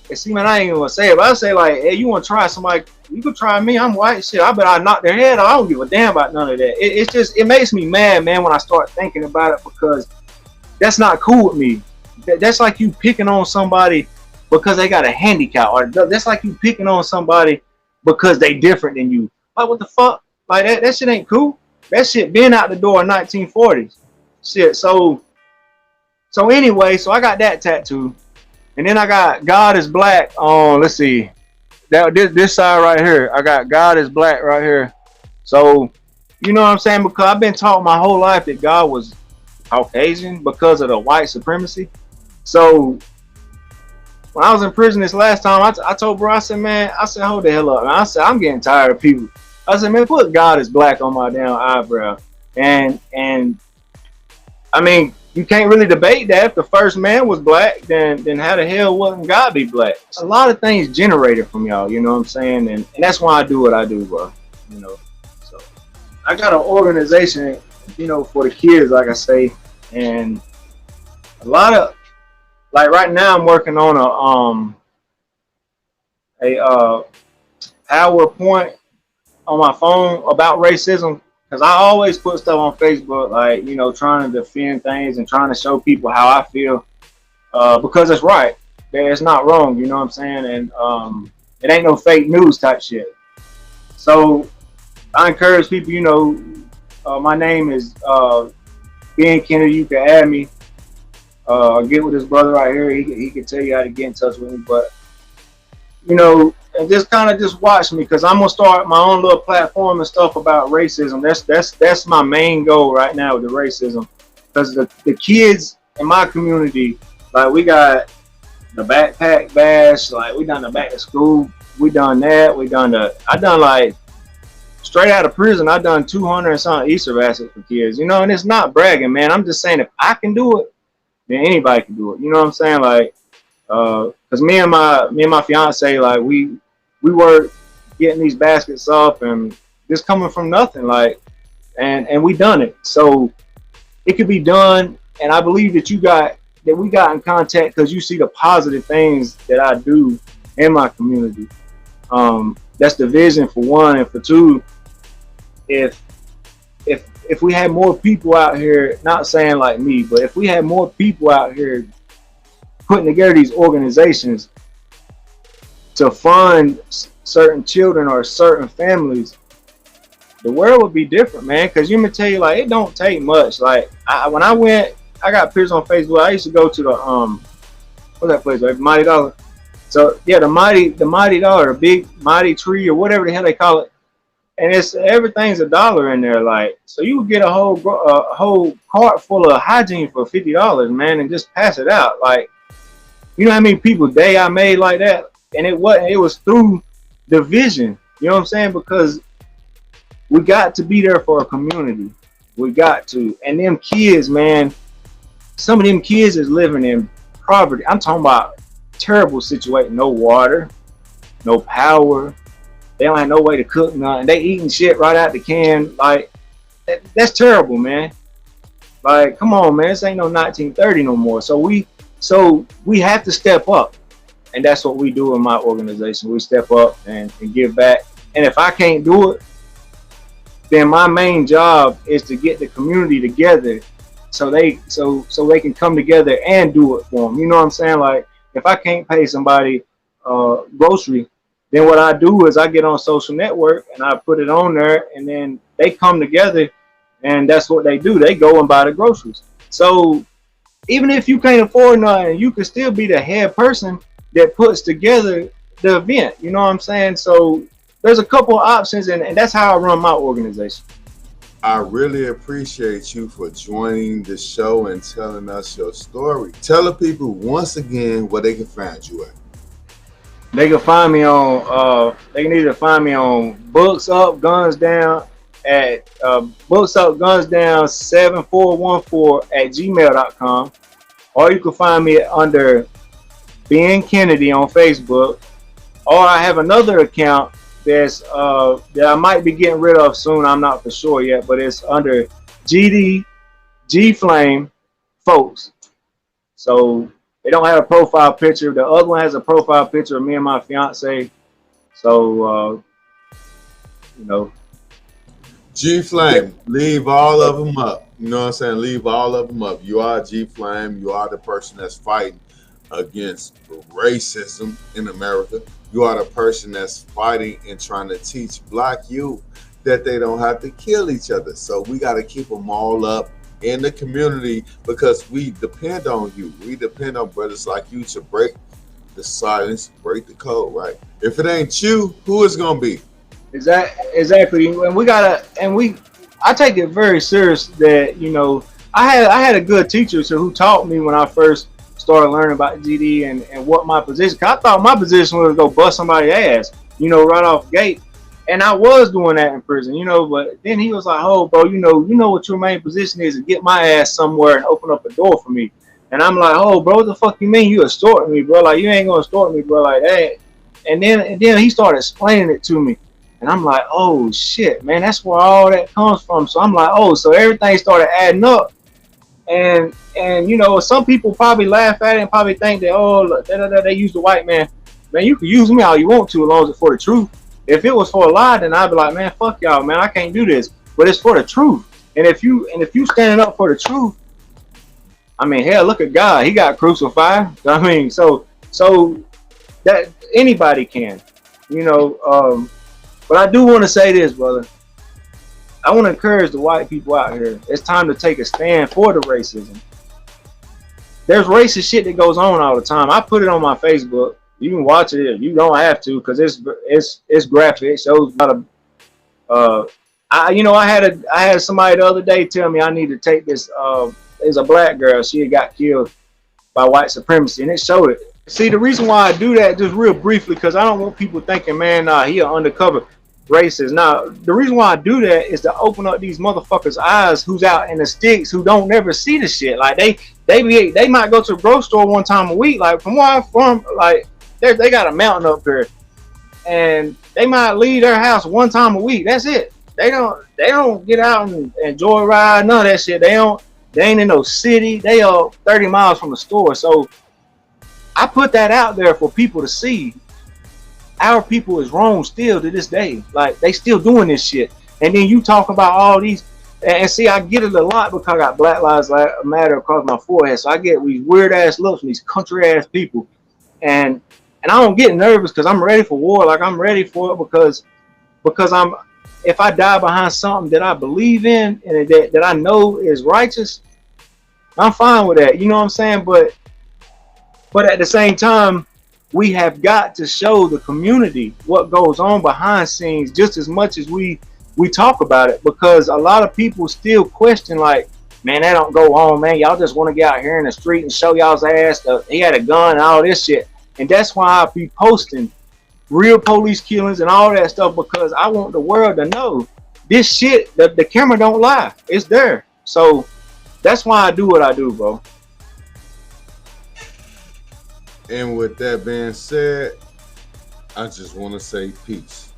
And see, man, I ain't even gonna say it, but I say like, hey, you want to try somebody? You can try me. I'm white. Shit, I bet I knock their head off. I don't give a damn about none of that. It's just it makes me mad, man, when I start thinking about it because that's not cool with me. That's like you picking on somebody because they got a handicap, or that's like you picking on somebody because they different than you. Like what the fuck? Like that shit ain't cool. That shit been out the door in 1940s. Shit. So anyway, so I got that tattoo. And then I got God is black on, let's see, this side right here. I got God is black right here. So, you know what I'm saying? Because I've been taught my whole life that God was Caucasian because of the white supremacy. So, when I was in prison this last time, I told bro, I said, man, I said, hold the hell up. Man. I said, I'm getting tired of people. I said, man, put God is black on my damn eyebrow. And I mean, you can't really debate that. If the first man was black, then how the hell wouldn't God be black? A lot of things generated from y'all, you know what I'm saying? And that's why I do what I do, bro. You know, so I got an organization, you know, for the kids, like I say, and a lot of like right now I'm working on a PowerPoint on my phone about racism. Because I always put stuff on Facebook, like, you know, trying to defend things and trying to show people how I feel. Because it's right. It's not wrong, you know what I'm saying? And it ain't no fake news type shit. So I encourage people, you know, my name is Ben Kennedy. You can add me. Get with this brother right here. He can tell you how to get in touch with me. But, you know, and just kind of just watch me because I'm gonna start my own little platform and stuff about racism. That's my main goal right now with the racism, because the kids in my community, like we got the backpack bash, like we done the back to school, we done that, I done like straight out of prison, I done 200 and something Easter baskets for kids, you know, and it's not bragging, man. I'm just saying if I can do it, then anybody can do it. You know what I'm saying? Like, cause me and my fiance, like we work getting these baskets up and just coming from nothing, like, and we done it. So it could be done. And I believe that we got in contact because you see the positive things that I do in my community. That's the vision for one, and for two, if we had more people out here, not saying like me, but if we had more people out here putting together these organizations to fund certain children or certain families, the world would be different, man. Because you may tell you, like, it don't take much. Like, when I went, I got pictures on Facebook. I used to go to the what's that place, like Mighty Dollar. So yeah, the Mighty Dollar, the big Mighty Tree or whatever the hell they call it, and it's everything's $1 in there. Like, so you would get a whole cart full of hygiene for $50, man, and just pass it out. Like, you know how many people day I made like that, and it was through division. You know what I'm saying? Because we got to be there for a community. We got to. And them kids, man, some of them kids is living in poverty. I'm talking about terrible situation. No water, no power. They don't have no way to cook nothing. They eating shit right out the can. Like that's terrible, man. Like, come on, man. This ain't no 1930 no more. So we have to step up. And that's what we do in my organization. We step up and give back. And if I can't do it, then my main job is to get the community together so they can come together and do it for them. You know what I'm saying? Like if I can't pay somebody grocery, then what I do is I get on social network and I put it on there, and then they come together, and that's what they do. They go and buy the groceries. So even if you can't afford nothing, you can still be the head person that puts together the event. You know what I'm saying? So there's a couple of options, and that's how I run my organization. I really appreciate you for joining the show and telling us your story. Tell the people once again where they can find you at. They can find me on they can either find me on Books Up Guns Down at Books Up Guns Down 7414 at gmail.com, or you can find me under Ben Kennedy on Facebook, or I have another account that I might be getting rid of soon. I'm not for sure yet, but it's under GD G Flame Folks. So they don't have a profile picture. The other one has a profile picture of me and my fiance. So you know, G Flame, leave all of them up. You know what I'm saying? Leave all of them up. You are G Flame. You are the person that's fighting against racism in America. You are the person that's fighting and trying to teach black youth that they don't have to kill each other. So we got to keep them all up in the community because we depend on you. We depend on brothers like you to break the silence, break the code, right? If it ain't you, who is going to be? Exactly. And I take it very serious that, you know, I had a good teacher who taught me when I first started learning about GD and what my position. Cause I thought my position was to go bust somebody's ass, you know, right off gate. And I was doing that in prison, you know, but then he was like, "Oh, bro, you know what your main position is to get my ass somewhere and open up a door for me." And I'm like, "Oh, bro, what the fuck you mean you extorting me, bro? Like you ain't gonna extort me, bro, like that." And then he started explaining it to me. And I'm like, "Oh shit, man, that's where all that comes from." So I'm like, "Oh, so everything started adding up." And you know, some people probably laugh at it and probably think that, oh, they use the white man. Man, you can use me all you want to as long as it's for the truth. If it was for a lie, then I'd be like, man, fuck y'all, man, I can't do this. But it's for the truth. And if you standing up for the truth, I mean, hell, look at God. He got crucified. I mean, so that anybody can, you know. But I do want to say this, brother. I want to encourage the white people out here. It's time to take a stand for the racism. There's racist shit that goes on all the time. I put it on my Facebook. You can watch it. You don't have to because it's graphic. It shows a lot of. I had somebody the other day tell me I need to take this. There's a black girl. She had got killed by white supremacy, and it showed it. See, the reason why I do that, just real briefly, because I don't want people thinking, man, he an undercover racist. Now, the reason why I do that is to open up these motherfuckers' eyes who's out in the sticks who don't never see the shit. Like they might go to the grocery store one time a week. Like from where I'm from, like they got a mountain up there, and they might leave their house one time a week. That's it. They don't get out and joyride, none of that shit. They ain't in no city. They are 30 miles from the store. So I put that out there for people to see. Our people is wrong still to this day. Like they still doing this shit. And then you talk about all these, and see, I get it a lot because I got Black Lives Matter across my forehead. So I get these weird ass looks from these country ass people, and I don't get nervous because I'm ready for war. Like I'm ready for it because if I die behind something that I believe in and that I know is righteous, I'm fine with that. You know what I'm saying? But at the same time, we have got to show the community what goes on behind scenes just as much as we talk about it, because a lot of people still question, like, man, that don't go on, man. Y'all just want to get out here in the street and show y'all's ass that he had a gun and all this shit. And that's why I be posting real police killings and all that stuff, because I want the world to know this shit, the camera don't lie. It's there. So that's why I do what I do, bro. And with that being said, I just want to say peace.